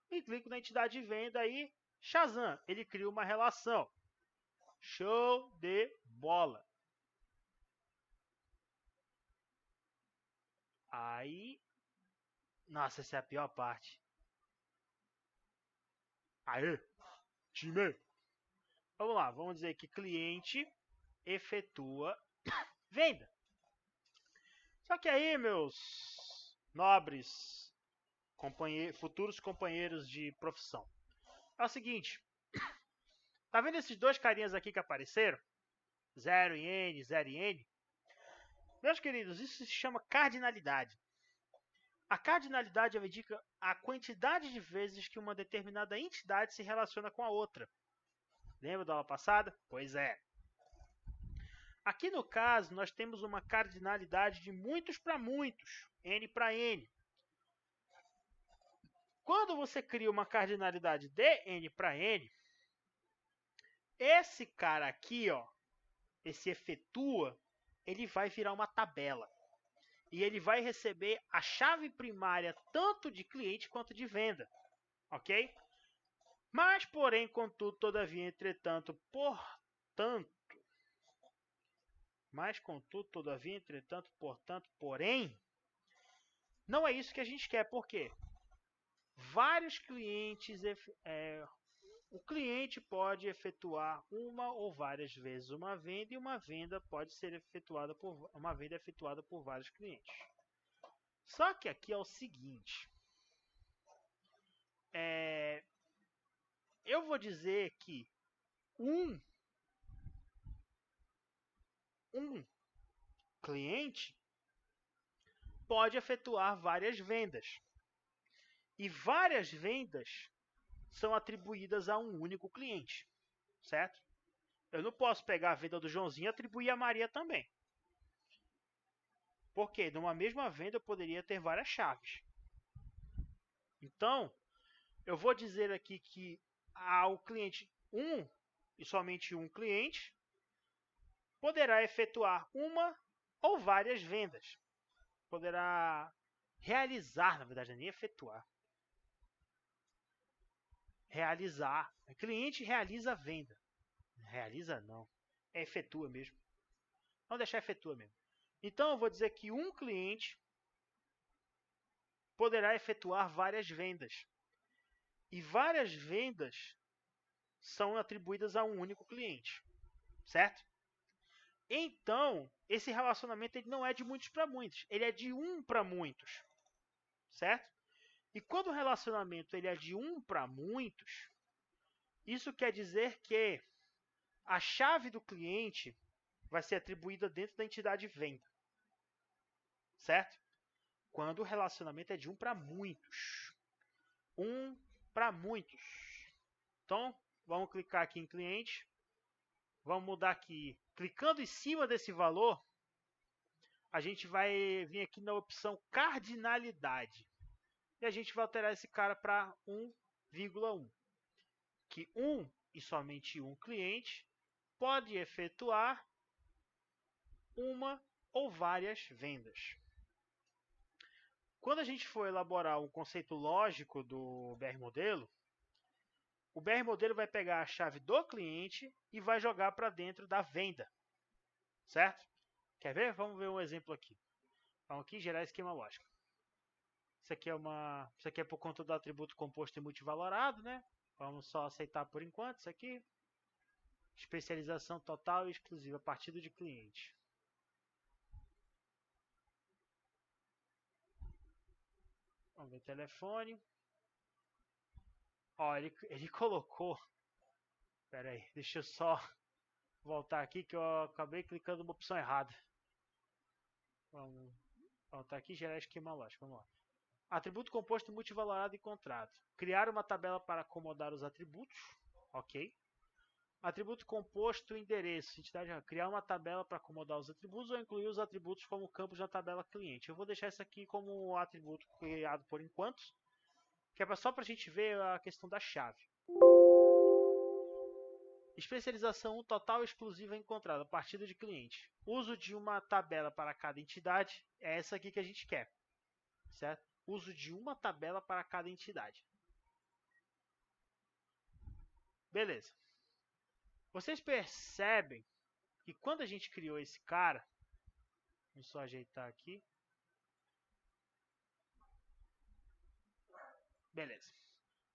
e clico na entidade venda aí, Shazam, ele cria uma relação. Show de bola. Aí, nossa, essa é a pior parte. Aê, time. Vamos lá, vamos dizer que cliente efetua venda. Só que aí, meus nobres futuros companheiros de profissão, é o seguinte, tá vendo esses dois carinhas aqui que apareceram? 0 em N, 0 em N? Meus queridos, isso se chama cardinalidade. A cardinalidade indica a quantidade de vezes que uma determinada entidade se relaciona com a outra. Lembra da aula passada? Pois é. Aqui no caso, nós temos uma cardinalidade de muitos para muitos, N para N. Quando você cria uma cardinalidade de N para N, esse cara aqui, ó, esse efetua, ele vai virar uma tabela. E ele vai receber a chave primária tanto de cliente quanto de venda. Ok? Mas, porém, contudo, todavia, entretanto, portanto. Mas, contudo, todavia, entretanto, portanto, porém. Não é isso que a gente quer. Por quê? Vários clientes. O cliente pode efetuar uma ou várias vezes uma venda e uma venda pode ser efetuada por uma venda efetuada por vários clientes. Só que aqui é o seguinte, eu vou dizer que um cliente pode efetuar várias vendas e várias vendas são atribuídas a um único cliente, certo? Eu não posso pegar a venda do Joãozinho e atribuir a Maria também. Porque numa mesma venda eu poderia ter várias chaves. Então, eu vou dizer aqui que o cliente e somente um cliente poderá efetuar uma ou várias vendas. Poderá realizar, na verdade, nem efetuar. Realizar. O cliente realiza a venda. Realiza não. É efetua mesmo. Vamos deixar efetua mesmo. Então eu vou dizer que um cliente poderá efetuar várias vendas. E várias vendas são atribuídas a um único cliente. Certo? Então, esse relacionamento ele não é de muitos para muitos. Ele é de um para muitos. Certo? E quando o relacionamento ele é de um para muitos, isso quer dizer que a chave do cliente vai ser atribuída dentro da entidade venda. Certo? Quando o relacionamento é de um para muitos. Um para muitos. Então, vamos clicar aqui em cliente. Vamos mudar aqui. Clicando em cima desse valor, a gente vai vir aqui na opção cardinalidade. E a gente vai alterar esse cara para 1,1. Que um e somente um cliente pode efetuar uma ou várias vendas. Quando a gente for elaborar um conceito lógico do BR Modelo, o BR Modelo vai pegar a chave do cliente e vai jogar para dentro da venda. Certo? Quer ver? Vamos ver um exemplo aqui. Vamos aqui gerar esquema lógico. Isso aqui é por conta do atributo composto e multivalorado, né? Vamos só aceitar por enquanto isso aqui. Especialização total e exclusiva, partido de cliente. Vamos ver o telefone. Ó, ele colocou. Pera aí, deixa eu só voltar aqui que eu acabei clicando numa opção errada. Vamos voltar aqui e gerar esquema lógico. Vamos lá. Atributo composto multivalorado e contrato. Criar uma tabela para acomodar os atributos. Ok. Atributo composto, endereço. Entidade, criar uma tabela para acomodar os atributos ou incluir os atributos como campos da tabela cliente. Eu vou deixar isso aqui como atributo criado por enquanto, que é só para a gente ver a questão da chave. Especialização total exclusiva encontrada, partida de cliente. Uso de uma tabela para cada entidade, é essa aqui que a gente quer, certo? Uso de uma tabela para cada entidade. Beleza. Vocês percebem que quando a gente criou esse cara, vamos só ajeitar aqui. Beleza.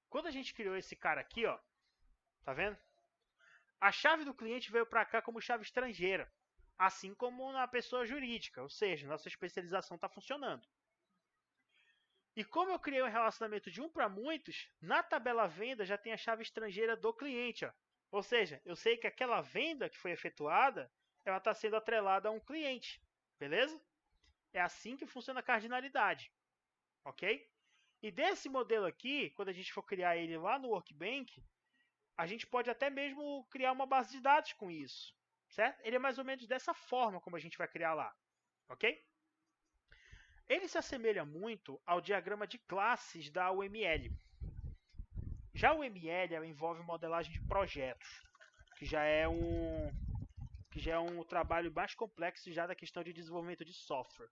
Quando a gente criou esse cara aqui, ó, tá vendo? A chave do cliente veio para cá como chave estrangeira, assim como na pessoa jurídica, ou seja, nossa especialização está funcionando. E como eu criei um relacionamento de um para muitos, na tabela venda já tem a chave estrangeira do cliente. Ó. Ou seja, eu sei que aquela venda que foi efetuada, ela está sendo atrelada a um cliente. Beleza? É assim que funciona a cardinalidade. Ok? E desse modelo aqui, quando a gente for criar ele lá no Workbench, a gente pode até mesmo criar uma base de dados com isso. Certo? Ele é mais ou menos dessa forma como a gente vai criar lá. Ok? Ele se assemelha muito ao diagrama de classes da UML. Já o ML envolve modelagem de projetos, que já é um trabalho mais complexo já da questão de desenvolvimento de software.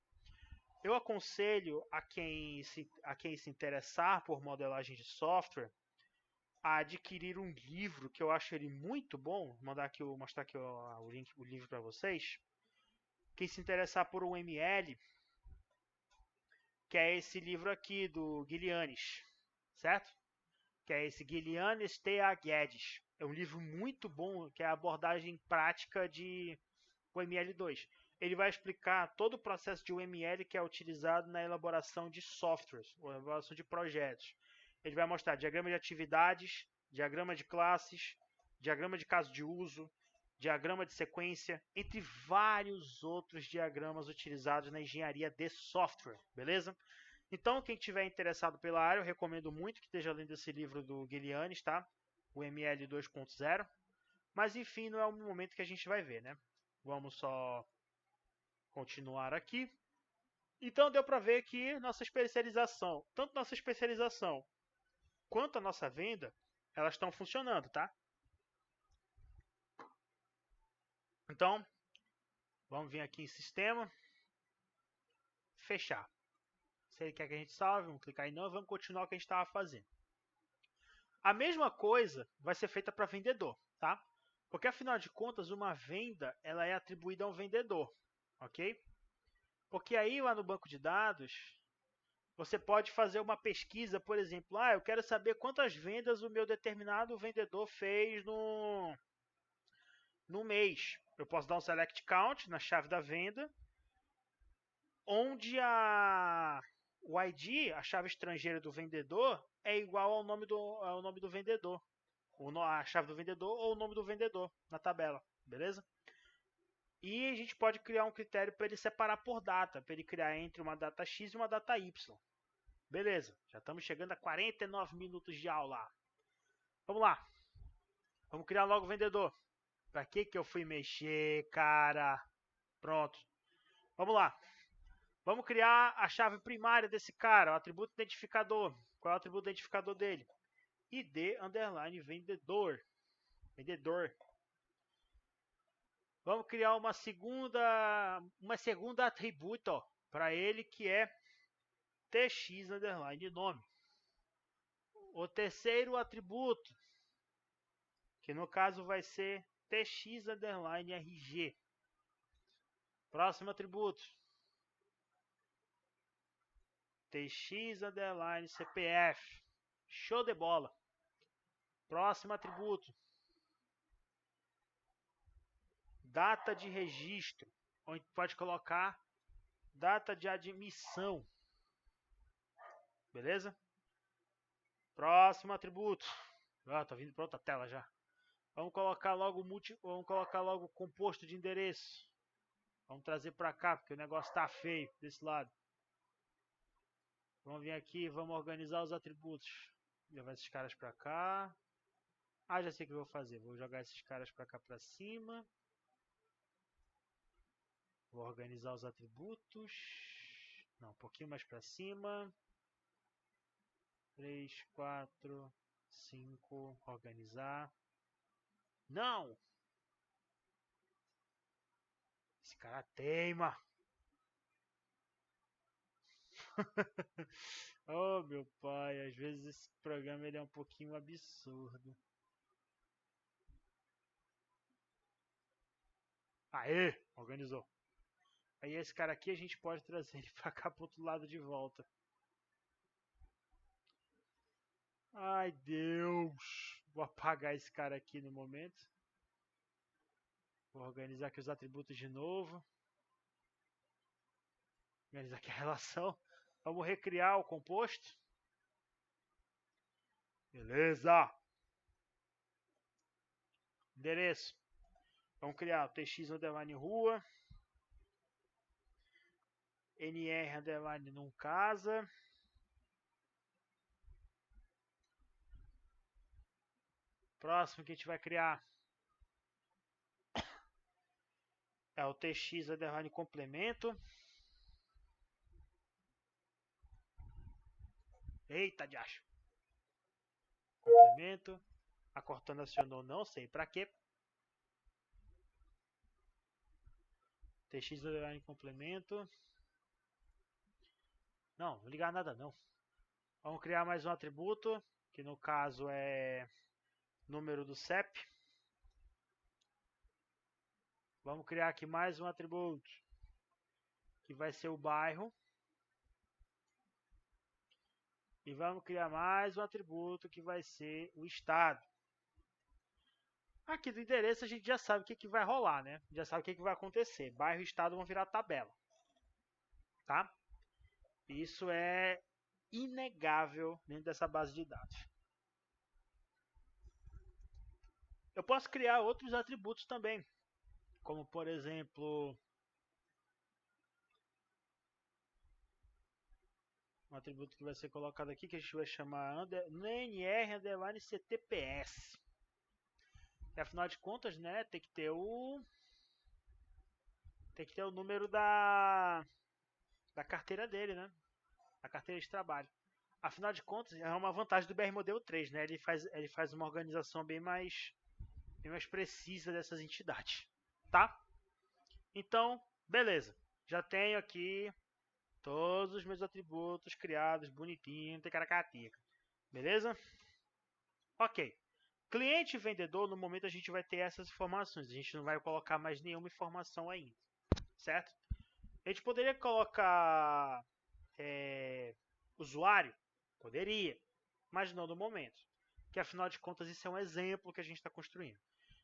Eu aconselho a quem se interessar por modelagem de software a adquirir um livro que eu acho ele muito bom. Vou mostrar aqui o livro para vocês. Quem se interessar por um ML, que é esse livro aqui do Guilianes, certo? Que é esse Guilianes T.A. Guedes. É um livro muito bom, que é a abordagem prática de UML2. Ele vai explicar todo o processo de UML que é utilizado na elaboração de softwares, ou elaboração de projetos. Ele vai mostrar diagrama de atividades, diagrama de classes, diagrama de caso de uso, diagrama de sequência, entre vários outros diagramas utilizados na engenharia de software, beleza? Então, quem estiver interessado pela área, eu recomendo muito que esteja lendo esse livro do Guilianes, tá? O ML 2.0. Mas, enfim, não é o momento que a gente vai ver, né? Vamos só continuar aqui. Então, deu para ver que nossa especialização, tanto nossa especialização quanto a nossa venda, elas estão funcionando, tá? Então, vamos vir aqui em Sistema, fechar. Se ele quer que a gente salve, vamos clicar em não e vamos continuar o que a gente estava fazendo. A mesma coisa vai ser feita para vendedor, tá? Porque afinal de contas, uma venda ela é atribuída a um vendedor, ok? Porque aí lá no banco de dados, você pode fazer uma pesquisa, por exemplo, eu quero saber quantas vendas o meu determinado vendedor fez no mês. Eu posso dar um select count na chave da venda, onde o ID, a chave estrangeira do vendedor, é igual ao nome do vendedor. A chave do vendedor ou o nome do vendedor na tabela, beleza? E a gente pode criar um critério para ele separar por data, para ele criar entre uma data X e uma data Y. Beleza, já estamos chegando a 49 minutos de aula. Vamos lá. Vamos criar logo o vendedor. Para que eu fui mexer, cara? Pronto. Vamos lá. Vamos criar a chave primária desse cara, o atributo identificador. Qual é o atributo identificador dele? ID underline vendedor. Vendedor. Vamos criar uma segunda atributo para ele que é tx underline nome. O terceiro atributo, que no caso vai ser tx underline rg. Próximo atributo, tx underline cpf. Show de bola. Próximo atributo, data de registro, onde pode colocar data de admissão. Beleza? Próximo atributo. Tá vindo para outra tela já. Vamos colocar logo o composto de endereço. Vamos trazer para cá, porque o negócio tá feio desse lado. Vamos vir aqui, vamos organizar os atributos. Levar esses caras para cá. Ah, já sei o que eu vou fazer. Vou jogar esses caras pra cá pra cima. Vou organizar os atributos. Não, um pouquinho mais pra cima. 3, 4, 5. Organizar. Não! Esse cara teima! Oh, meu pai, às vezes esse programa ele é um pouquinho absurdo. Aê! Organizou. Aí esse cara aqui a gente pode trazer ele pra cá pro outro lado de volta. Ai, Deus! Vou apagar esse cara aqui no momento. Vou organizar aqui os atributos de novo. Organizar aqui a relação. Vamos recriar o composto. Beleza! Endereço. Vamos criar o tx underline rua. nr underline não casa. Próximo que a gente vai criar é o tx underline complemento. Eita, de acho. Complemento. A Cortana acionou, não sei pra quê. TX underline complemento. Não, não ligar nada não. Vamos criar mais um atributo, que no caso é número do CEP. Vamos criar aqui mais um atributo, que vai ser o bairro. E vamos criar mais um atributo, que vai ser o estado. Aqui do endereço a gente já sabe o que vai rolar, né? Já sabe o que vai acontecer. Bairro e estado vão virar tabela. Tá? Isso é inegável dentro dessa base de dados. Eu posso criar outros atributos também, como por exemplo, um atributo que vai ser colocado aqui que a gente vai chamar NR_CTPS. E afinal de contas, né, tem que ter o número da carteira dele, né? A carteira de trabalho. Afinal de contas, é uma vantagem do BR Modelo 3, né? Ele faz uma organização bem mais precisa dessas entidades, tá? Então, beleza. Já tenho aqui todos os meus atributos criados, bonitinho, tecaracateca. Beleza? Ok. Cliente e vendedor, no momento a gente vai ter essas informações. A gente não vai colocar mais nenhuma informação ainda. Certo? A gente poderia colocar usuário? Poderia. Mas não no momento. Que afinal de contas isso é um exemplo que a gente está construindo.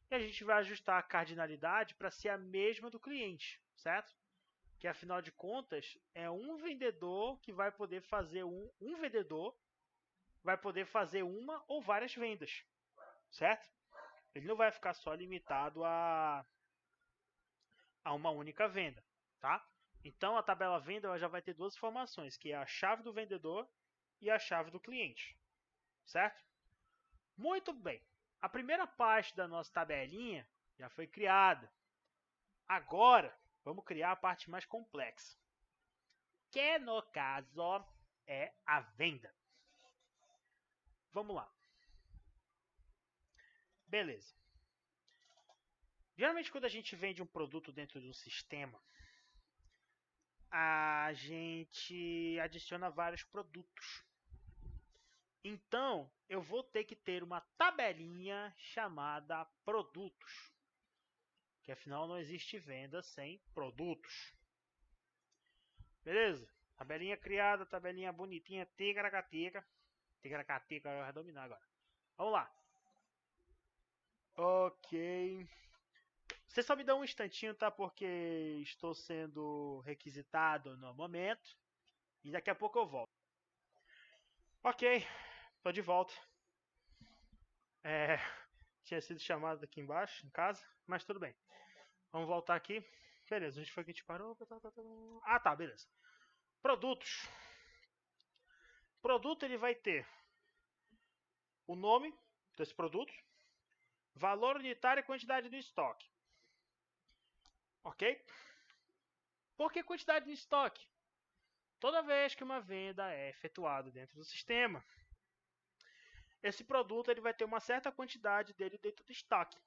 E a gente vai ajustar a cardinalidade para ser a mesma do cliente. Certo? Que afinal de contas é um vendedor que vai poder fazer um vendedor vai poder fazer uma ou várias vendas, certo? Ele não vai ficar só limitado a uma única venda, tá? Então a tabela venda já vai ter duas informações, que é a chave do vendedor e a chave do cliente, certo? Muito bem. A primeira parte da nossa tabelinha já foi criada. Agora vamos criar a parte mais complexa, que no caso é a venda. Vamos lá. Beleza. Geralmente quando a gente vende um produto dentro de um sistema, a gente adiciona vários produtos. Então, eu vou ter que ter uma tabelinha chamada produtos. Que afinal não existe venda sem produtos. Beleza? Tabelinha criada, tabelinha bonitinha, ticaracateca. Ticaracateca vai dominar agora. Vamos lá. Ok. Você só me dá um instantinho, tá? Porque estou sendo requisitado no momento. E daqui a pouco eu volto. Ok, tô de volta. Tinha sido chamado aqui embaixo, em casa, mas tudo bem. Vamos voltar aqui. Beleza, a gente foi que a gente parou. Ah, tá, beleza. Produtos. Produto ele vai ter o nome desse produto, Valor unitário e quantidade do estoque. Ok? Por que quantidade do estoque? Toda vez que uma venda é efetuada dentro do sistema, esse produto ele vai ter uma certa quantidade dele dentro do estoque.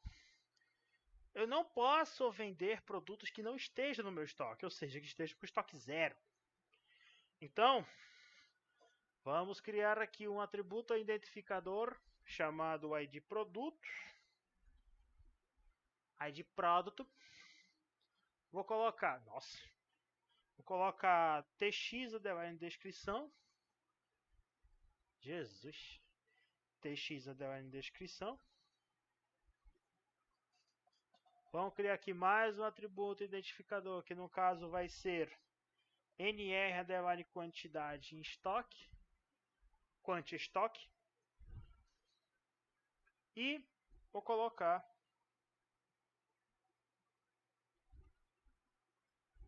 Eu não posso vender produtos que não estejam no meu estoque, ou seja, que estejam com estoque zero. Então, vamos criar aqui um atributo identificador chamado ID produto. ID produto. Vou colocar TX underline descrição. Jesus. TX underline descrição. Vamos criar aqui mais um atributo identificador, que no caso vai ser NR underline quantidade em estoque. Quanti estoque. E vou colocar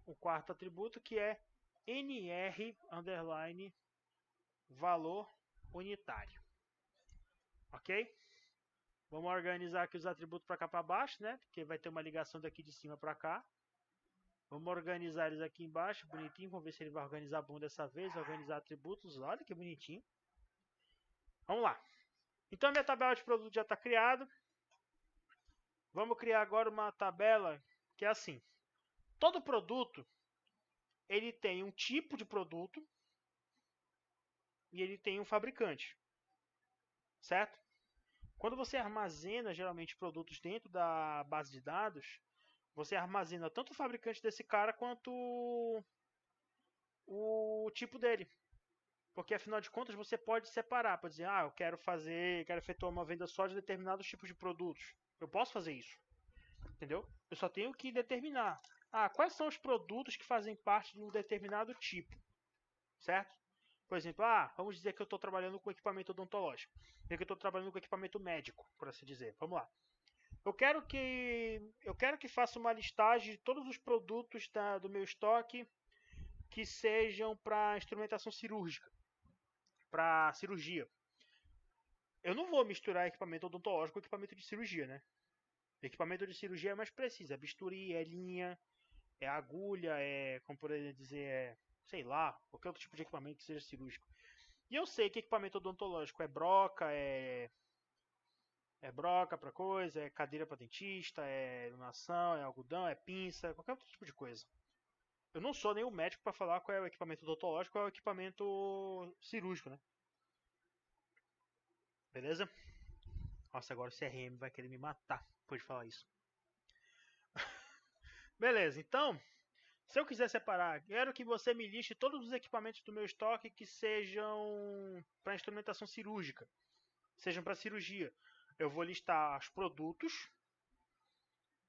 o quarto atributo, que é NR underline valor unitário. Ok? Vamos organizar aqui os atributos para cá para baixo, né? Porque vai ter uma ligação daqui de cima para cá. Vamos organizar eles aqui embaixo, bonitinho. Vamos ver se ele vai organizar bom dessa vez. Organizar atributos, olha que bonitinho. Vamos lá. Então a minha tabela de produto já está criada. Vamos criar agora uma tabela que é assim. Todo produto, ele tem um tipo de produto e ele tem um fabricante. Certo? Quando você armazena, geralmente, produtos dentro da base de dados, você armazena tanto o fabricante desse cara quanto o tipo dele. Porque, afinal de contas, você pode separar. Pode dizer, eu quero efetuar uma venda só de determinados tipos de produtos. Eu posso fazer isso. Entendeu? Eu só tenho que determinar. Quais são os produtos que fazem parte de um determinado tipo. Certo? Por exemplo, vamos dizer que eu estou trabalhando com equipamento odontológico. Que eu estou trabalhando com equipamento médico, por assim dizer. Vamos lá. Eu quero que faça uma listagem de todos os produtos do meu estoque que sejam para instrumentação cirúrgica, para cirurgia. Eu não vou misturar equipamento odontológico com equipamento de cirurgia, né? Equipamento de cirurgia é mais preciso, é bisturi, é linha, é agulha, como poderia dizer, sei lá, qualquer outro tipo de equipamento que seja cirúrgico. E eu sei que equipamento odontológico é broca, broca para coisa, é cadeira para dentista, é iluminação, é algodão, é pinça, qualquer outro tipo de coisa. Eu não sou nenhum médico para falar qual é o equipamento odontológico, qual é o equipamento cirúrgico, né? Beleza? Nossa, agora o CRM vai querer me matar depois de falar isso. Beleza, então, se eu quiser separar, quero que você me liste todos os equipamentos do meu estoque que sejam para instrumentação cirúrgica, sejam para cirurgia. Eu vou listar os produtos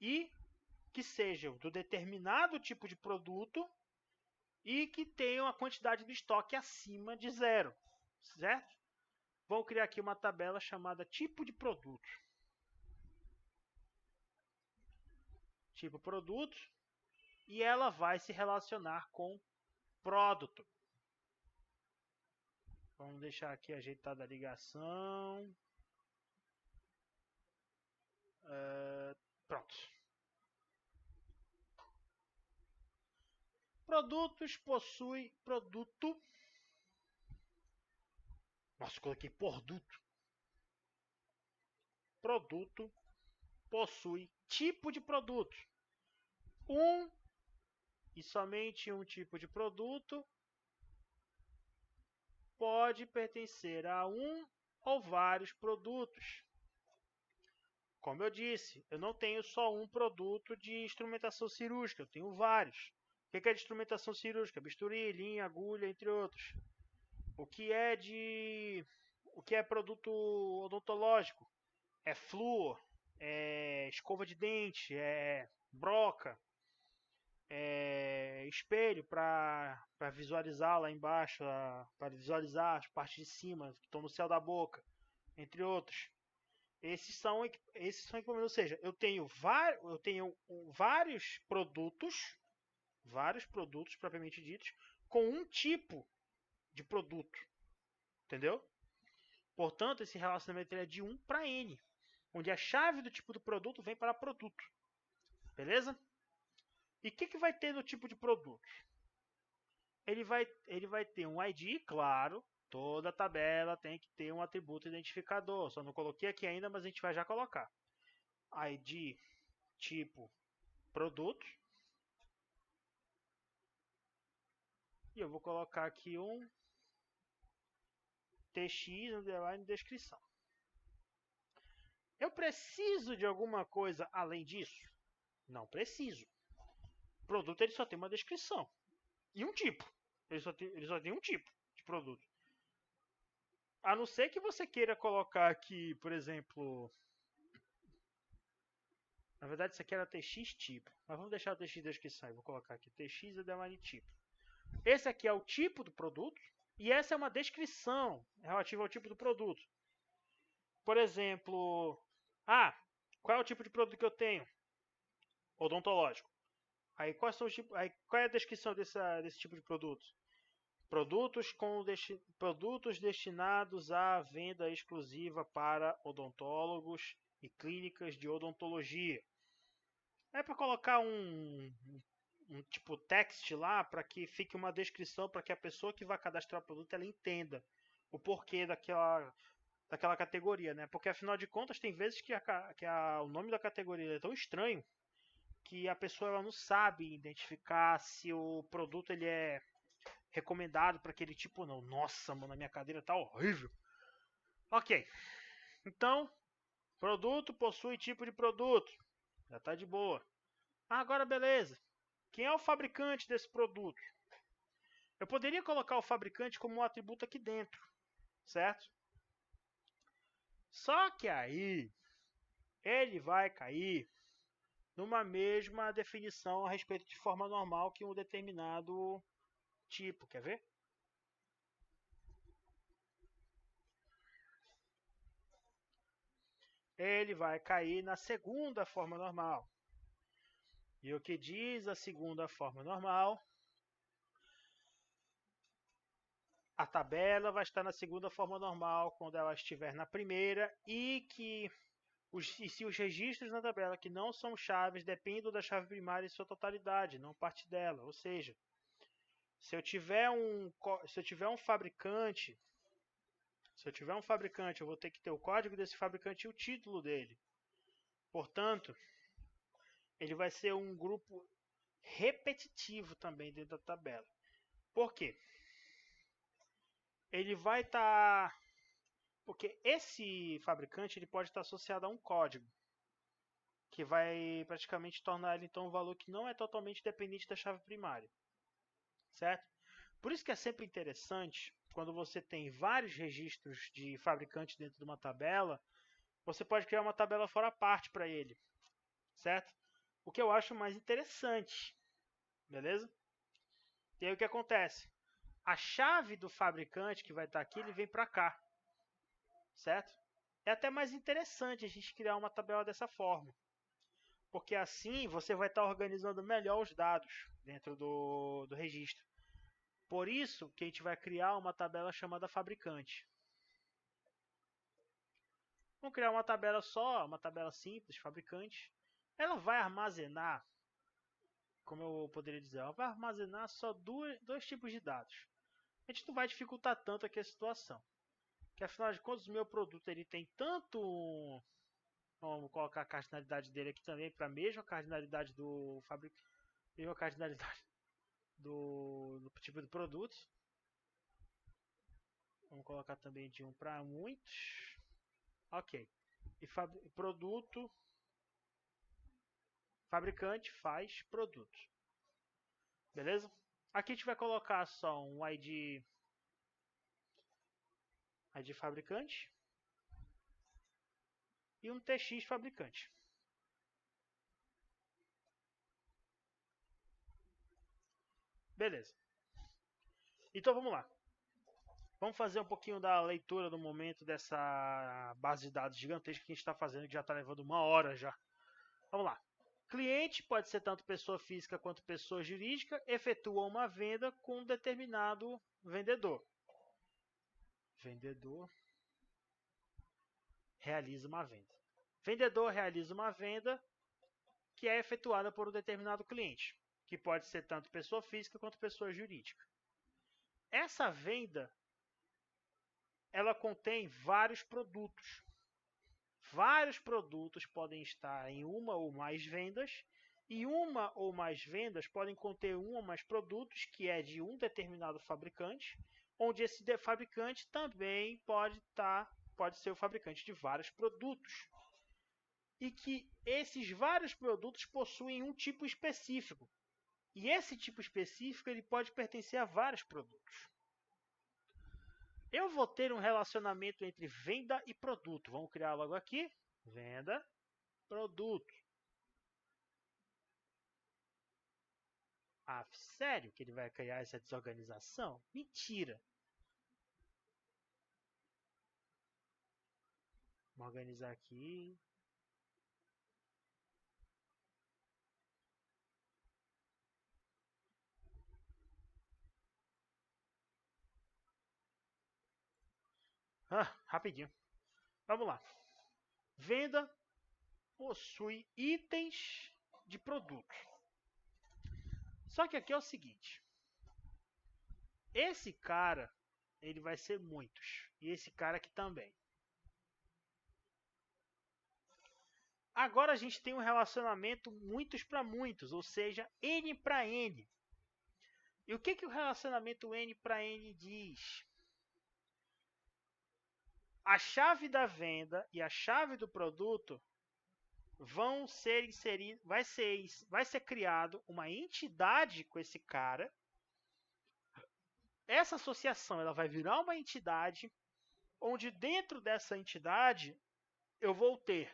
e que sejam do determinado tipo de produto e que tenham a quantidade de estoque acima de 0, certo? Vou criar aqui uma tabela chamada tipo de produto. Tipo produto, e ela vai se relacionar com produto. Vamos deixar aqui ajeitada a ligação. Pronto. Produtos possui produto. Nossa, coloquei produto. Produto possui tipo de produto. E somente um tipo de produto pode pertencer a um ou vários produtos. Como eu disse, eu não tenho só um produto de instrumentação cirúrgica, eu tenho vários. O que é de instrumentação cirúrgica? Bisturi, linha, agulha, entre outros. O que é produto odontológico? É flúor, é escova de dente, é broca, espelho para visualizar lá embaixo, para visualizar as partes de cima que estão no céu da boca, entre outros. Esses são equipamentos, ou seja, eu tenho vários produtos propriamente ditos, com um tipo de produto, entendeu? Portanto, esse relacionamento é de 1 para N. onde a chave do tipo do produto vem para produto. Beleza? E o que vai ter no tipo de produto? Ele vai ter um ID, claro. Toda tabela tem que ter um atributo identificador. Só não coloquei aqui ainda, mas a gente vai já colocar. ID tipo produto. E eu vou colocar aqui um TX underline descrição. Eu preciso de alguma coisa além disso? Não preciso. O produto ele só tem uma descrição e um tipo. Ele só tem um tipo de produto. A não ser que você queira colocar aqui, por exemplo... Na verdade, isso aqui era TX tipo. Mas vamos deixar o TX descrição. Eu vou colocar aqui TX underline tipo. Esse aqui é o tipo do produto. E essa é uma descrição relativa ao tipo do produto. Por exemplo... qual é o tipo de produto que eu tenho? Odontológico. Aí, qual é a descrição desse tipo de produto? Produtos destinados à venda exclusiva para odontólogos e clínicas de odontologia. É para colocar um tipo text lá para que fique uma descrição para que a pessoa que vai cadastrar o produto ela entenda o porquê daquela categoria, né? Porque afinal de contas tem vezes que o nome da categoria é tão estranho que a pessoa ela não sabe identificar se o produto ele é recomendado para aquele tipo ou não. Nossa, mano, a minha cadeira tá horrível. Ok. Então, produto possui tipo de produto. Já tá de boa. Agora beleza. Quem é o fabricante desse produto? Eu poderia colocar o fabricante como um atributo aqui dentro, certo? Só que aí ele vai cair numa mesma definição a respeito de forma normal que um determinado tipo. Quer ver? Ele vai cair na segunda forma normal. E o que diz a segunda forma normal? A tabela vai estar na segunda forma normal quando ela estiver na primeira e se os registros na tabela que não são chaves dependem da chave primária em sua totalidade, não parte dela. Ou seja, se eu tiver um fabricante, eu vou ter que ter o código desse fabricante e o título dele. Portanto, ele vai ser um grupo repetitivo também dentro da tabela. Por quê? Ele vai estar... Porque esse fabricante ele pode estar associado a um código, que vai praticamente tornar ele então um valor que não é totalmente dependente da chave primária. Certo? Por isso que é sempre interessante, quando você tem vários registros de fabricante dentro de uma tabela, você pode criar uma tabela fora parte para ele. Certo? O que eu acho mais interessante. Beleza? E aí o que acontece? A chave do fabricante que vai estar aqui, ele vem para cá. Certo? É até mais interessante a gente criar uma tabela dessa forma. Porque assim você vai estar organizando melhor os dados dentro do registro. Por isso que a gente vai criar uma tabela chamada fabricante. Vamos criar uma tabela só, uma tabela simples, fabricante. Ela vai armazenar, como eu poderia dizer, ela vai armazenar só dois tipos de dados. A gente não vai dificultar tanto aqui a situação. Que afinal de contas o meu produto ele tem tanto... Vamos colocar a cardinalidade dele aqui também para a mesma cardinalidade do fabricante. Mesma cardinalidade do tipo de produto. Vamos colocar também de 1 para muitos. Ok. E produto, fabricante faz produto. Beleza? Aqui a gente vai colocar só um ID fabricante e um TX fabricante. Beleza. Então vamos lá. Vamos fazer um pouquinho da leitura no momento dessa base de dados gigantesca que a gente está fazendo, que já está levando 1 hora já. Vamos lá. Cliente pode ser tanto pessoa física quanto pessoa jurídica, efetua uma venda com um determinado vendedor. Vendedor realiza uma venda. Vendedor realiza uma venda que é efetuada por um determinado cliente, que pode ser tanto pessoa física quanto pessoa jurídica. Essa venda, ela contém vários produtos. Vários produtos podem estar em uma ou mais vendas, e uma ou mais vendas podem conter um ou mais produtos que é de um determinado fabricante, onde esse fabricante também pode ser o fabricante de vários produtos. E que esses vários produtos possuem um tipo específico. E esse tipo específico ele pode pertencer a vários produtos. Eu vou ter um relacionamento entre venda e produto. Vamos criar logo aqui. Venda, produto. Ah, sério que ele vai criar essa desorganização? Mentira. Vamos organizar aqui. Rapidinho. Vamos lá. Venda possui itens de produto. Só que aqui é o seguinte. Esse cara, ele vai ser muitos. E esse cara aqui também. Agora a gente tem um relacionamento muitos para muitos, ou seja, N para N. E o que o relacionamento N para N diz? A chave da venda e a chave do produto vão ser inseridos, vai ser criado uma entidade com esse cara. Essa associação ela vai virar uma entidade, onde dentro dessa entidade eu vou ter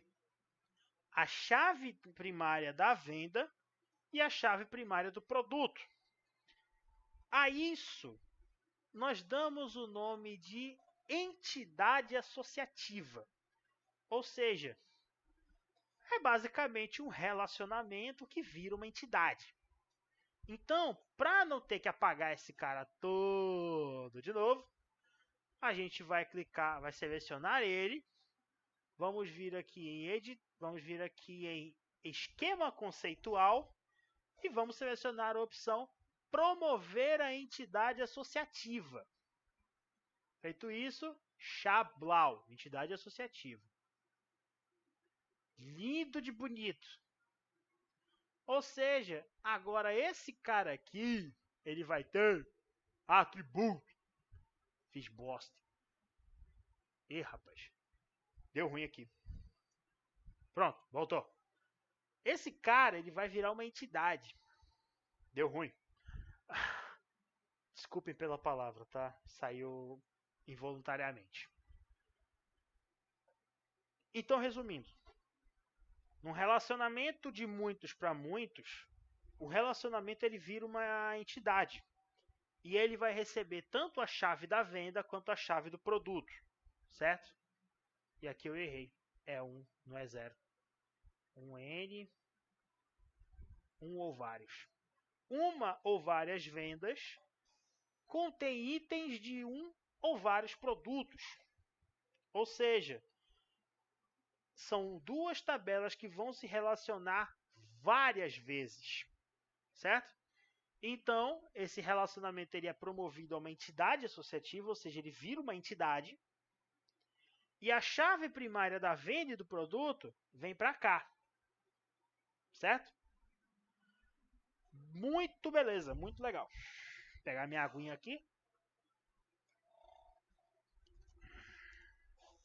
a chave primária da venda e a chave primária do produto. A isso nós damos o nome de entidade associativa. Ou seja, é basicamente um relacionamento que vira uma entidade. Então, para não ter que apagar esse cara todo de novo, a gente vai clicar, vai selecionar ele. Vamos vir aqui em Edit, vamos vir aqui em Esquema Conceitual e vamos selecionar a opção Promover a entidade associativa. Feito isso, Chablau, entidade associativa. Lindo de bonito. Ou seja, agora esse cara aqui, ele vai ter atributo. Fiz bosta. Ih, rapaz. Deu ruim aqui. Pronto, voltou. Esse cara, ele vai virar uma entidade. Deu ruim. Desculpem pela palavra, tá? Saiu involuntariamente. Então, resumindo. Num relacionamento de muitos para muitos, o relacionamento ele vira uma entidade. E ele vai receber tanto a chave da venda quanto a chave do produto. Certo? E aqui eu errei. É 1, não é 0. Um N, um ou vários. Uma ou várias vendas contém itens de um ou vários produtos. Ou seja, são duas tabelas que vão se relacionar várias vezes. Certo? Então, esse relacionamento ele é promovido a uma entidade associativa, ou seja, ele vira uma entidade. E a chave primária da venda e do produto vem para cá. Certo? Muito beleza, muito legal. Vou pegar minha aguinha aqui.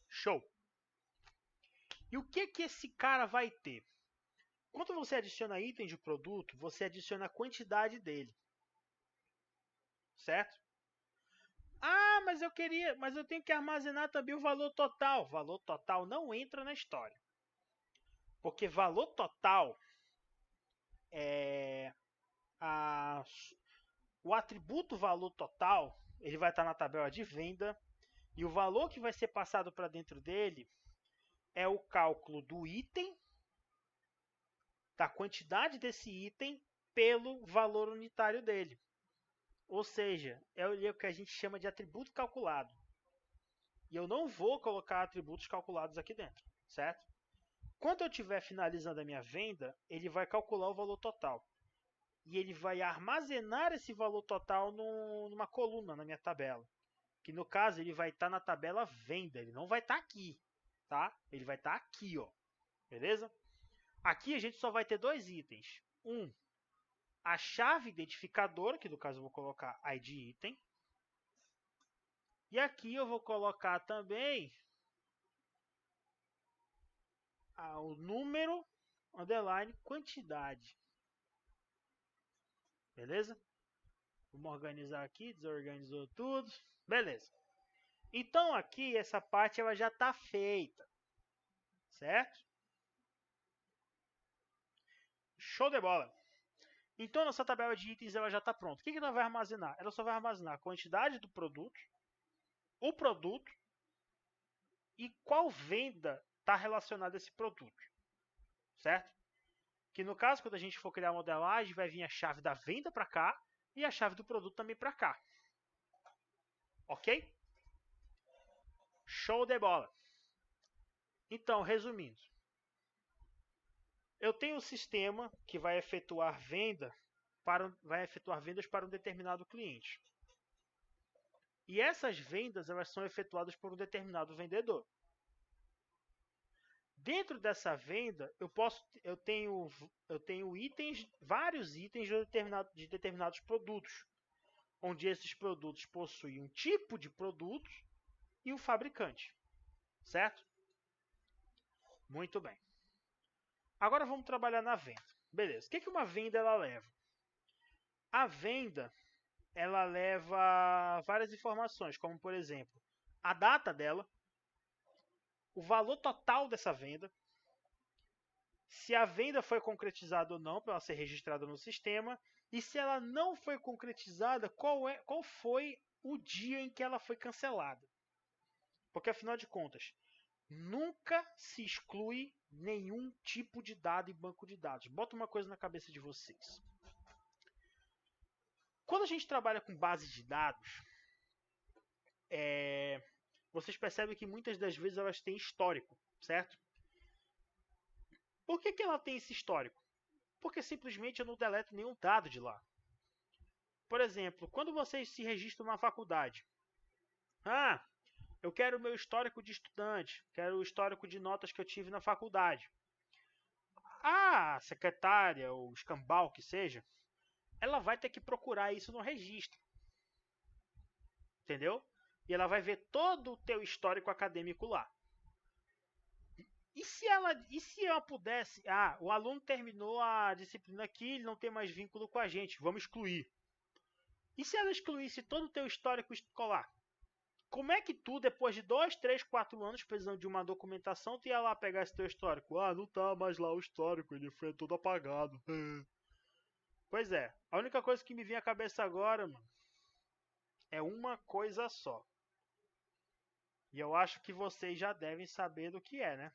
Show. E o que esse cara vai ter? Quando você adiciona item de produto, você adiciona a quantidade dele. Certo? Ah, mas eu tenho que armazenar também o valor total. Valor total não entra na história. Porque valor total é o atributo valor total, ele vai estar na tabela de venda e o valor que vai ser passado para dentro dele é o cálculo do item, da quantidade desse item pelo valor unitário dele. Ou seja, é o que a gente chama de atributo calculado. E eu não vou colocar atributos calculados aqui dentro, certo? Quando eu estiver finalizando a minha venda, ele vai calcular o valor total. E ele vai armazenar esse valor total numa coluna na minha tabela. Que no caso ele vai estar na tabela venda, ele não vai estar aqui, tá? Ele vai estar aqui, ó. Beleza? Aqui a gente só vai ter dois itens. A chave identificadora, que no caso eu vou colocar ID item. E aqui eu vou colocar também o número, underline, quantidade. Beleza? Vamos organizar aqui, desorganizou tudo. Beleza. Então aqui essa parte ela já está feita. Certo? Show de bola. Então nossa tabela de itens ela já está pronta. O que ela vai armazenar? Ela só vai armazenar a quantidade do produto, o produto e qual venda está relacionada a esse produto. Certo? Que no caso, quando a gente for criar a modelagem, vai vir a chave da venda para cá e a chave do produto também para cá. Ok? Show de bola. Então, resumindo. Eu tenho um sistema que vai efetuar vendas para um determinado cliente. E essas vendas elas são efetuadas por um determinado vendedor. Dentro dessa venda, eu tenho itens, vários itens de determinados produtos, onde esses produtos possuem um tipo de produto e um fabricante, certo? Muito bem. Agora vamos trabalhar na venda. Beleza. O que uma venda ela leva? A venda ela leva várias informações, como por exemplo, a data dela, o valor total dessa venda, se a venda foi concretizada ou não, para ela ser registrada no sistema, e se ela não foi concretizada, qual foi o dia em que ela foi cancelada. Porque afinal de contas, nunca se exclui nenhum tipo de dado em banco de dados. Bota uma coisa na cabeça de vocês. Quando a gente trabalha com bases de dados, vocês percebem que muitas das vezes elas têm histórico, certo? Por que ela tem esse histórico? Porque simplesmente eu não deleto nenhum dado de lá. Por exemplo, quando vocês se registram na faculdade, eu quero o meu histórico de estudante, quero o histórico de notas que eu tive na faculdade. A secretária, ou escambau que seja, ela vai ter que procurar isso no registro. Entendeu? E ela vai ver todo o teu histórico acadêmico lá. E se ela pudesse... o aluno terminou a disciplina aqui, ele não tem mais vínculo com a gente, vamos excluir. E se ela excluísse todo o teu histórico escolar? Como é que tu, depois de 2, 3, 4 anos, precisando de uma documentação, tu ia lá pegar esse teu histórico? Não tá mais lá o histórico, ele foi todo apagado. Pois é, a única coisa que me vem à cabeça agora, mano, é uma coisa só. E eu acho que vocês já devem saber do que é, né?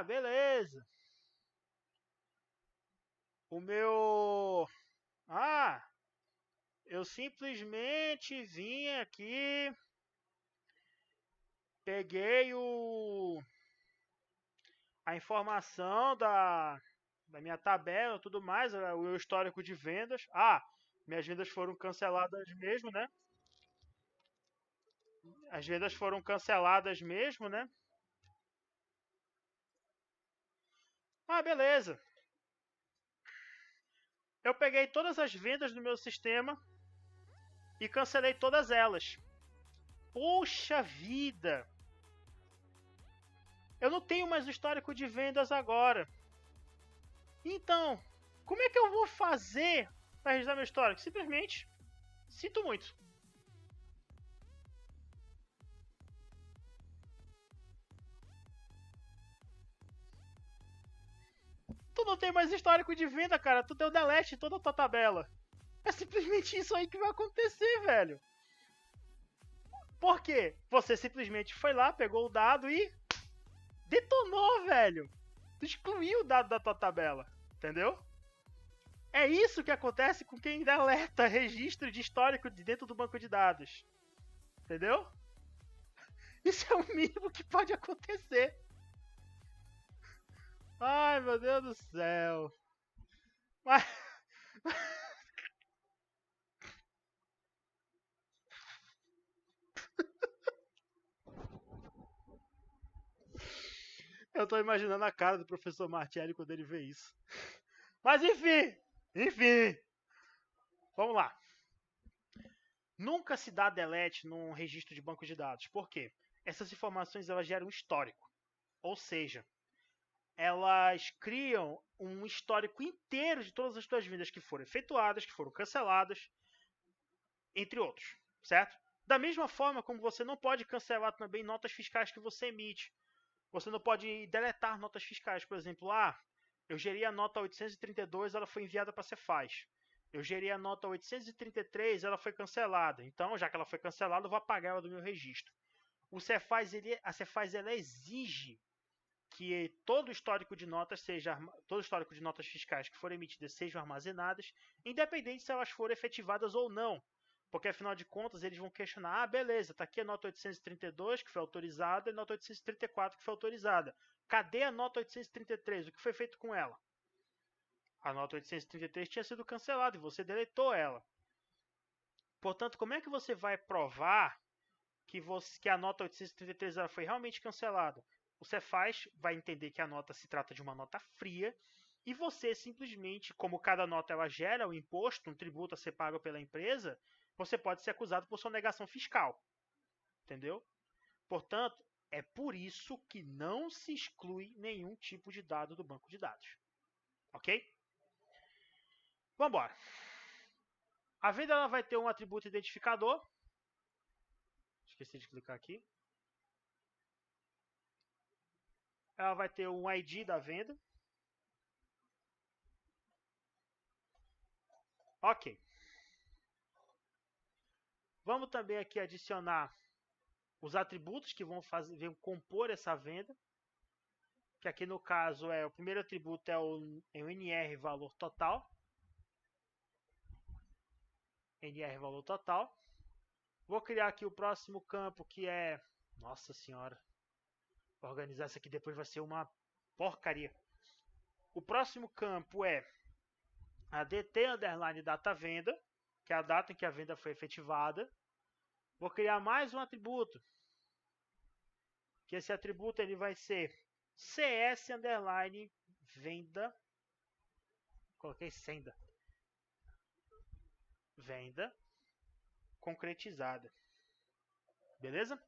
Beleza. O meu... eu simplesmente vim aqui, peguei a informação da minha tabela e tudo mais, o meu histórico de vendas. Minhas vendas foram canceladas mesmo, né? As vendas foram canceladas mesmo, né? Beleza. Eu peguei todas as vendas do meu sistema e cancelei todas elas. Poxa vida! Eu não tenho mais o histórico de vendas agora. Então, como é que eu vou fazer para registrar meu histórico? Simplesmente, sinto muito. Tu não tem mais histórico de venda, cara. Tu deu delete em toda a tua tabela. É simplesmente isso aí que vai acontecer, velho. Por quê? Você simplesmente foi lá, pegou o dado e detonou, velho. Tu excluiu o dado da tua tabela, entendeu? É isso que acontece com quem deleta registro de histórico de dentro do banco de dados. Entendeu? Isso é o mínimo que pode acontecer. Ai, meu Deus do céu. Mas... Eu tô imaginando a cara do professor Martelli quando ele vê isso. Mas enfim, vamos lá. Nunca se dá delete num registro de banco de dados. Por quê? Essas informações elas geram um histórico. Ou seja, elas criam um histórico inteiro de todas as suas vendas que foram efetuadas, que foram canceladas, entre outros, certo? Da mesma forma como você não pode cancelar também notas fiscais que você emite. Você não pode deletar notas fiscais. Por exemplo, eu gerei a nota 832, ela foi enviada para a Cefaz. Eu gerei a nota 833, ela foi cancelada. Então, já que ela foi cancelada, eu vou apagar ela do meu registro. A Cefaz ela exige que todo o histórico de notas todo o histórico de notas fiscais que forem emitidas sejam armazenadas, independente se elas forem efetivadas ou não. Porque afinal de contas eles vão questionar, beleza, tá aqui a nota 832 que foi autorizada e a nota 834 que foi autorizada. Cadê a nota 833? O que foi feito com ela? A nota 833 tinha sido cancelada e você deletou ela. Portanto, como é que você vai provar que a nota 833 ela foi realmente cancelada? O Cefaz vai entender que a nota se trata de uma nota fria e você simplesmente, como cada nota ela gera um imposto, um tributo a ser pago pela empresa, você pode ser acusado por sonegação fiscal. Entendeu? Portanto, é por isso que não se exclui nenhum tipo de dado do banco de dados. Ok? Vamos embora. A venda ela vai ter um atributo identificador. Esqueci de clicar aqui. Ela vai ter um ID da venda. Ok. Vamos também aqui adicionar os atributos que vão compor essa venda. Que aqui no caso o primeiro atributo é o NR valor total. NR valor total. Vou criar aqui o próximo campo que é... Nossa senhora. Organizar isso aqui depois vai ser uma porcaria. O próximo campo é a DT underline data venda, que é a data em que a venda foi efetivada. Vou criar mais um atributo, que esse atributo ele vai ser CS underline venda. Coloquei senda. Venda concretizada. Beleza?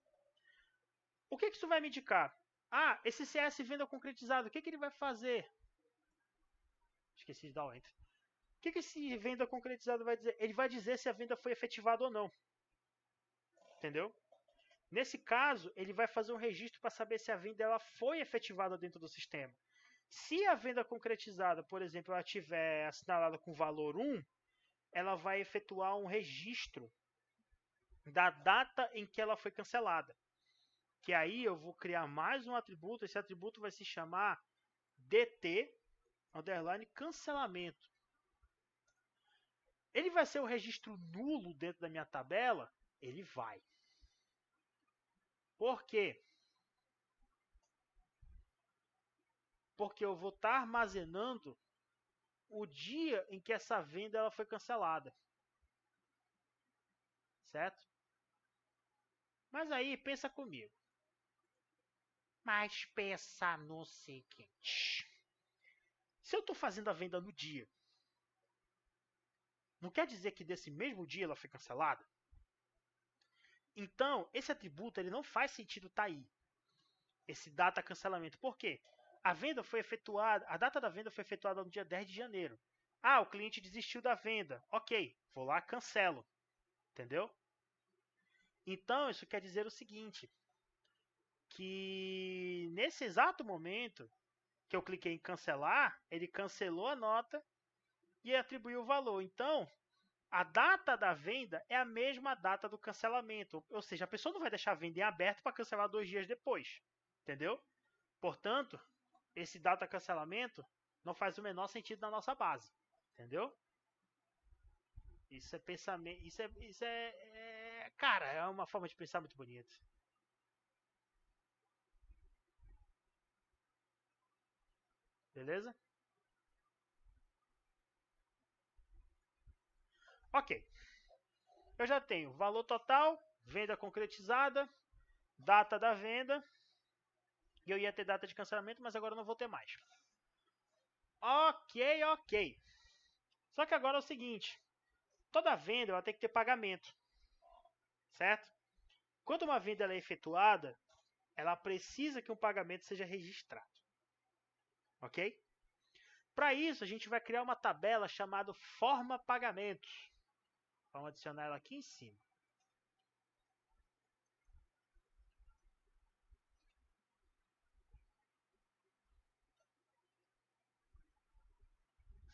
O que isso vai me indicar? Esse CS venda concretizado, o que ele vai fazer? Esqueci de dar o enter. O que esse venda concretizado vai dizer? Ele vai dizer se a venda foi efetivada ou não. Entendeu? Nesse caso, ele vai fazer um registro para saber se a venda ela foi efetivada dentro do sistema. Se a venda concretizada, por exemplo, ela tiver assinalada com valor 1, ela vai efetuar um registro da data em que ela foi cancelada. Que aí eu vou criar mais um atributo, esse atributo vai se chamar DT underline cancelamento. Ele vai ser o registro nulo dentro da minha tabela? Ele vai. Por quê? Porque eu vou estar armazenando o dia em que essa venda ela foi cancelada. Certo? Mas aí, pensa comigo. Mas pensa no seguinte. Se eu estou fazendo a venda no dia, não quer dizer que desse mesmo dia ela foi cancelada? Então, esse atributo ele não faz sentido estar aí. Esse data cancelamento. Por quê? A venda foi efetuada, a data da venda foi efetuada no dia 10 de janeiro. O cliente desistiu da venda. Ok, vou lá, cancelo. Entendeu? Então, isso quer dizer o seguinte, que nesse exato momento que eu cliquei em cancelar, ele cancelou a nota e atribuiu o valor. Então, a data da venda é a mesma data do cancelamento. Ou seja, a pessoa não vai deixar a venda em aberto para cancelar 2 dias depois. Entendeu? Portanto, esse data cancelamento não faz o menor sentido na nossa base. Entendeu? Isso é pensamento. Cara, é uma forma de pensar muito bonita. Beleza? Ok. Eu já tenho valor total, venda concretizada, data da venda. E eu ia ter data de cancelamento, mas agora eu não vou ter mais. Ok. Só que agora é o seguinte. Toda venda vai ter que ter pagamento. Certo? Quando uma venda é efetuada, ela precisa que um pagamento seja registrado. Ok? Para isso, a gente vai criar uma tabela chamada forma pagamentos. Vamos adicionar ela aqui em cima.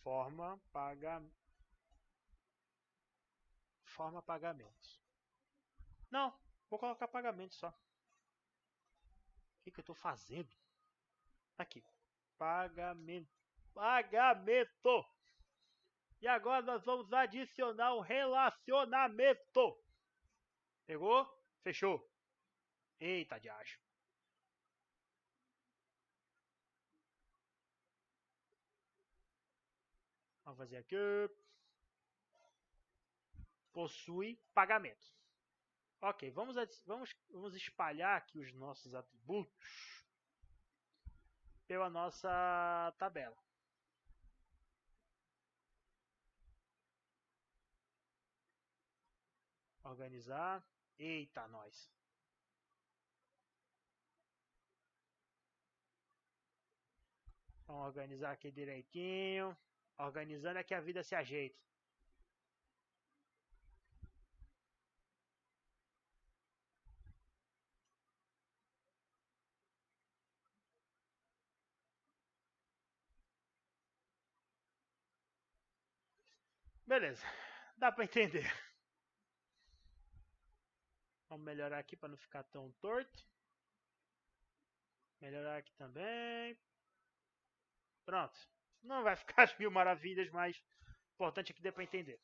Forma pagamentos. Não, vou colocar pagamento só. O que eu estou fazendo? Aqui. Pagamento. Pagamento. E agora nós vamos adicionar um relacionamento. Pegou? Fechou. Eita, de acho. Vamos fazer aqui. Possui pagamento. Ok, vamos espalhar aqui os nossos atributos pela nossa tabela. Organizar. Eita, nós. Vamos organizar aqui direitinho. Organizando é que a vida se ajeita. Beleza, dá para entender. Vamos melhorar aqui para não ficar tão torto. Melhorar aqui também. Pronto. Não vai ficar as mil maravilhas, mas o importante é que dê para entender.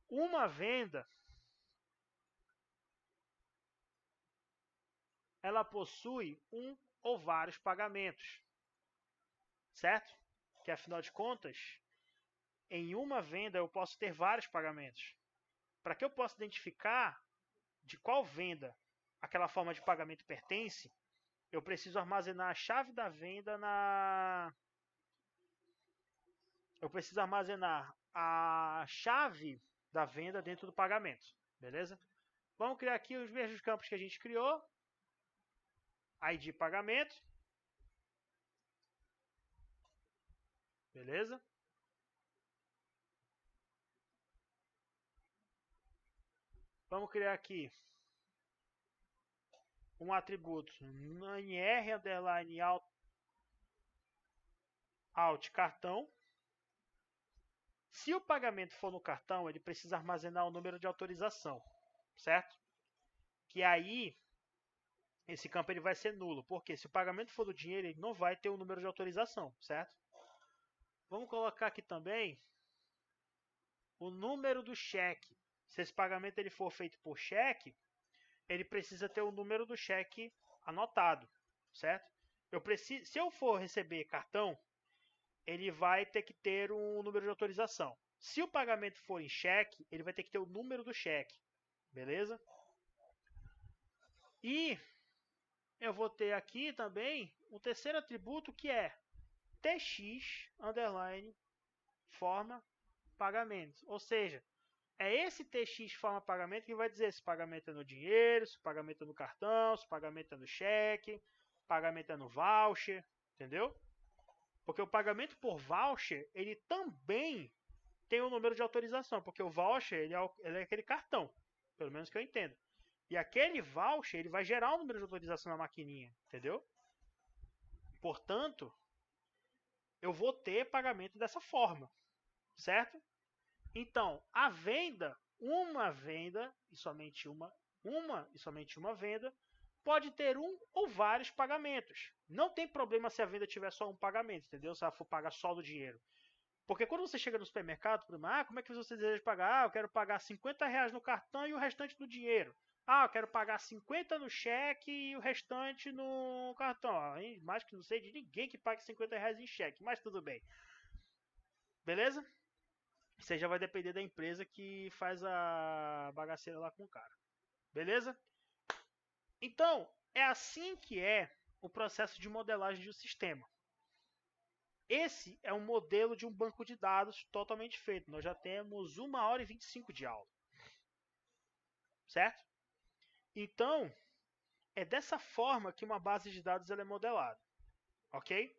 Uma venda, ela possui um ou vários pagamentos. Certo? Que afinal de contas, em uma venda eu posso ter vários pagamentos. Para que eu possa identificar de qual venda aquela forma de pagamento pertence, eu preciso armazenar a chave da venda na... Eu preciso armazenar a chave da venda dentro do pagamento. Beleza? Vamos criar aqui os mesmos campos que a gente criou. ID pagamento. Beleza? Vamos criar aqui um atributo NR underline alt cartão. Se o pagamento for no cartão, ele precisa armazenar o número de autorização, certo? Que aí esse campo ele vai ser nulo, porque se o pagamento for do dinheiro, ele não vai ter o número de autorização, certo? Vamos colocar aqui também o número do cheque. Se esse pagamento ele for feito por cheque, ele precisa ter o número do cheque anotado, certo? Se eu for receber cartão, ele vai ter que ter um número de autorização. Se o pagamento for em cheque, ele vai ter que ter o número do cheque, beleza? E eu vou ter aqui também o terceiro atributo que é tx underline forma pagamento. Ou seja, é esse tx forma pagamento que vai dizer se o pagamento é no dinheiro, se o pagamento é no cartão, se o pagamento é no cheque, se o pagamento é no voucher, entendeu? Porque o pagamento por voucher, ele também tem um número de autorização, porque o voucher ele é aquele cartão, pelo menos que eu entendo. E aquele voucher ele vai gerar um número de autorização na maquininha, entendeu? Portanto, eu vou ter pagamento dessa forma, certo? Então, a venda, uma venda e somente uma venda, pode ter um ou vários pagamentos. Não tem problema se a venda tiver só um pagamento, entendeu? Se ela for pagar só do dinheiro. Porque quando você chega no supermercado, como é que você deseja pagar? Eu quero pagar R$50 no cartão e o restante no dinheiro. Ah, eu quero pagar 50 no cheque e o restante no cartão. Mais que não sei de ninguém que pague 50 reais em cheque, mas tudo bem. Beleza? Isso aí já vai depender da empresa que faz a bagaceira lá com o cara. Beleza? Então, é assim que é o processo de modelagem de um sistema. Esse é um modelo de um banco de dados totalmente feito. Nós já temos 1 hora e 25 de aula. Certo? Então, é dessa forma que uma base de dados ela é modelada. Ok?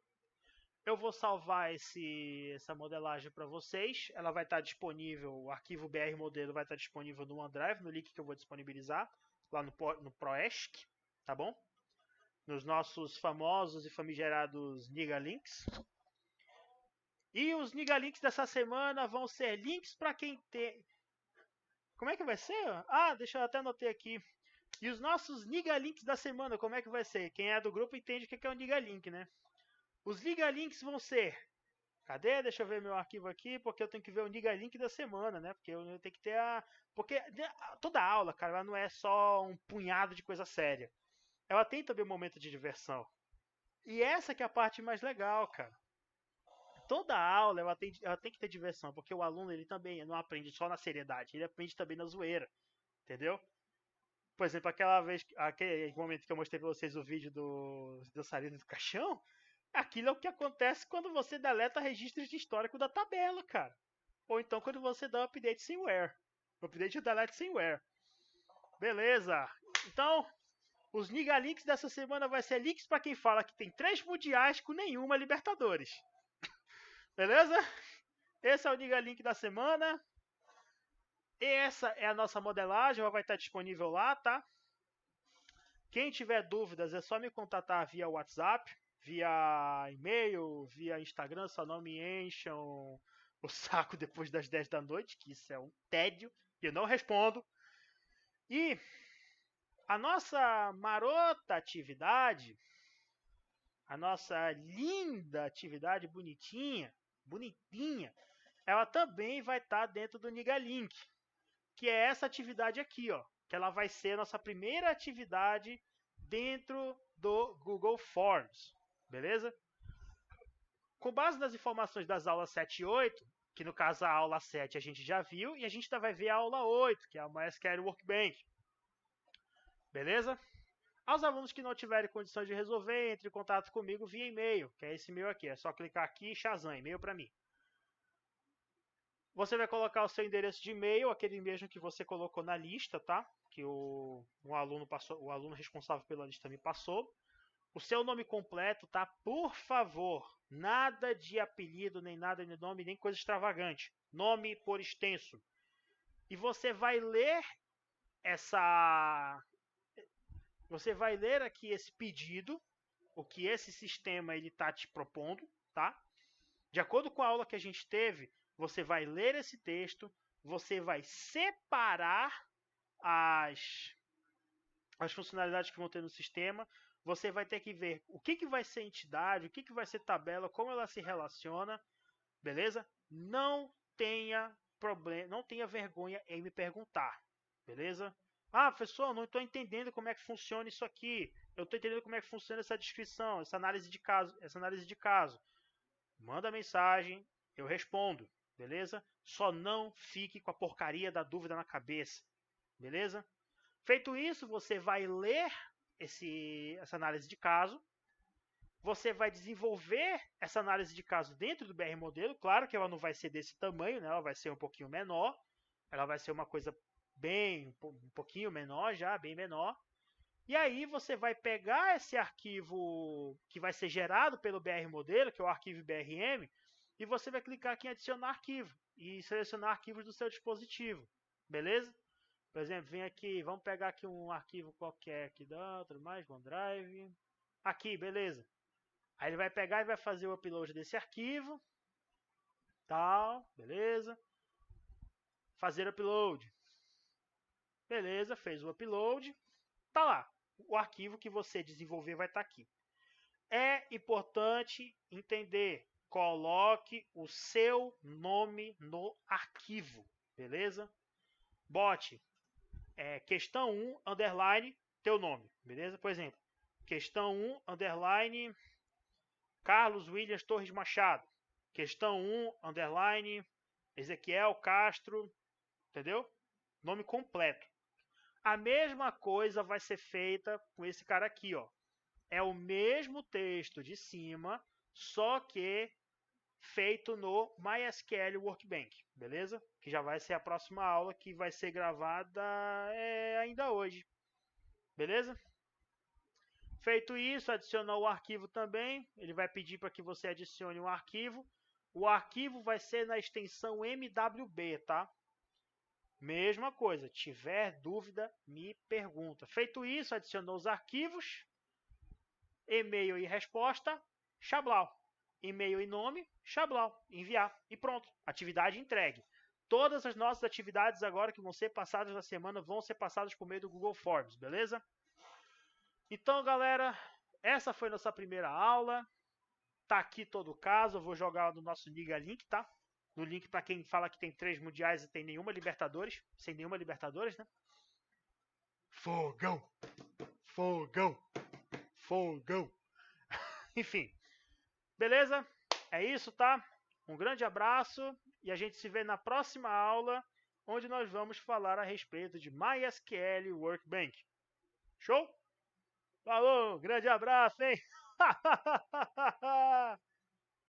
Eu vou salvar essa modelagem para vocês. Ela vai estar disponível, o arquivo BR modelo vai estar disponível no OneDrive, no link que eu vou disponibilizar, lá no ProESC, tá bom? Nos nossos famosos e famigerados Niga Links. E os Niga Links dessa semana vão ser links para quem tem... Como é que vai ser? Ah, deixa eu até anotar aqui. E os nossos Niga Links da semana, como é que vai ser? Quem é do grupo entende o que é um Niga Link, né? Os Niga Links vão ser... Cadê? Deixa eu ver meu arquivo aqui, porque eu tenho que ver o Niga Link da semana, né? Porque eu tenho que ter a... Porque toda aula, cara, ela não é só um punhado de coisa séria. Ela tem também um momento de diversão. E essa que é a parte mais legal, cara. Toda aula ela tem que ter diversão, porque o aluno ele também não aprende só na seriedade, ele aprende também na zoeira, entendeu? Por exemplo, aquele momento que eu mostrei pra vocês o vídeo do dançarino do caixão, aquilo é o que acontece quando você deleta registros de histórico da tabela, cara. Ou então quando você dá um update semware. Update e delete semware. Beleza. Então, os Niga Links dessa semana vai ser links para quem fala que tem 3 mundiais com nenhuma Libertadores. Beleza? Esse é o Niga Link da semana. E essa é a nossa modelagem, ela vai estar disponível lá, tá? Quem tiver dúvidas é só me contatar via WhatsApp, via e-mail, via Instagram, só não me encham o saco depois das 10 da noite, que isso é um tédio, e eu não respondo. E a nossa marota atividade, a nossa linda atividade bonitinha, ela também vai estar dentro do Niga Link, que é essa atividade aqui, ó, que ela vai ser a nossa primeira atividade dentro do Google Forms, beleza? Com base nas informações das aulas 7 e 8, que no caso a aula 7 a gente já viu, e a gente ainda vai ver a aula 8, que é a MySQL Workbench, beleza? Aos alunos que não tiverem condições de resolver, entre em contato comigo via e-mail, que é esse e-mail aqui, é só clicar aqui e Shazam, e-mail para mim. Você vai colocar o seu endereço de e-mail, aquele mesmo que você colocou na lista, tá? Que o aluno responsável pela lista me passou. O seu nome completo, tá? Por favor, nada de apelido, nem nada de nome, nem coisa extravagante. Nome por extenso. E você vai ler aqui esse pedido, o que esse sistema ele tá te propondo, tá? De acordo com a aula que a gente teve, você vai ler esse texto, você vai separar as funcionalidades que vão ter no sistema, você vai ter que ver o que vai ser entidade, o que vai ser tabela, como ela se relaciona, beleza? Não tenha problema, não tenha vergonha em me perguntar, beleza? Ah, professor, não estou entendendo como é que funciona isso aqui. Eu estou entendendo como é que funciona essa descrição, essa análise de caso. Manda mensagem, eu respondo, beleza? Só não fique com a porcaria da dúvida na cabeça, beleza? Feito isso, você vai ler essa análise de caso, você vai desenvolver essa análise de caso dentro do BR Modelo, claro que ela não vai ser desse tamanho, né? Ela vai ser um pouquinho menor, ela vai ser uma coisa um pouquinho menor já, bem menor. E aí você vai pegar esse arquivo que vai ser gerado pelo BR Modelo, que é o arquivo BRM, e você vai clicar aqui em adicionar arquivo e selecionar arquivos do seu dispositivo, beleza? Por exemplo, vem aqui, vamos pegar aqui um arquivo qualquer aqui dentro, mais OneDrive. Aqui, beleza. Aí ele vai pegar e vai fazer o upload desse arquivo, tal, beleza. Fazer upload. Beleza, fez o upload. Tá lá. O arquivo que você desenvolver vai estar aqui. É importante entender, coloque o seu nome no arquivo, beleza? Bote questão 1, underline, teu nome, beleza? Por exemplo, questão 1, underline, Carlos Williams Torres Machado. Questão 1, underline, Ezequiel Castro, entendeu? Nome completo. A mesma coisa vai ser feita com esse cara aqui, ó. É o mesmo texto de cima, só que feito no MySQL Workbench, beleza? Que já vai ser a próxima aula, que vai ser gravada ainda hoje, beleza? Feito isso, adicionou o arquivo também. Ele vai pedir para que você adicione um arquivo. O arquivo vai ser na extensão MWB, tá? Mesma coisa, tiver dúvida, me pergunta. Feito isso, adicionou os arquivos, e-mail e resposta, Xablau. E-mail e nome, Xablau. Enviar. E pronto, atividade entregue. Todas as nossas atividades agora que vão ser passadas na semana vão ser passadas por meio do Google Forms, beleza? Então, galera, essa foi nossa primeira aula. Tá aqui todo o caso, eu vou jogar no nosso Liga Link, tá? No link para quem fala que tem 3 mundiais e tem nenhuma Libertadores, sem nenhuma Libertadores, né? Fogão! Fogão! Fogão! Enfim, beleza? É isso, tá? Um grande abraço e a gente se vê na próxima aula, onde nós vamos falar a respeito de MySQL Workbench. Show? Falou, grande abraço, hein?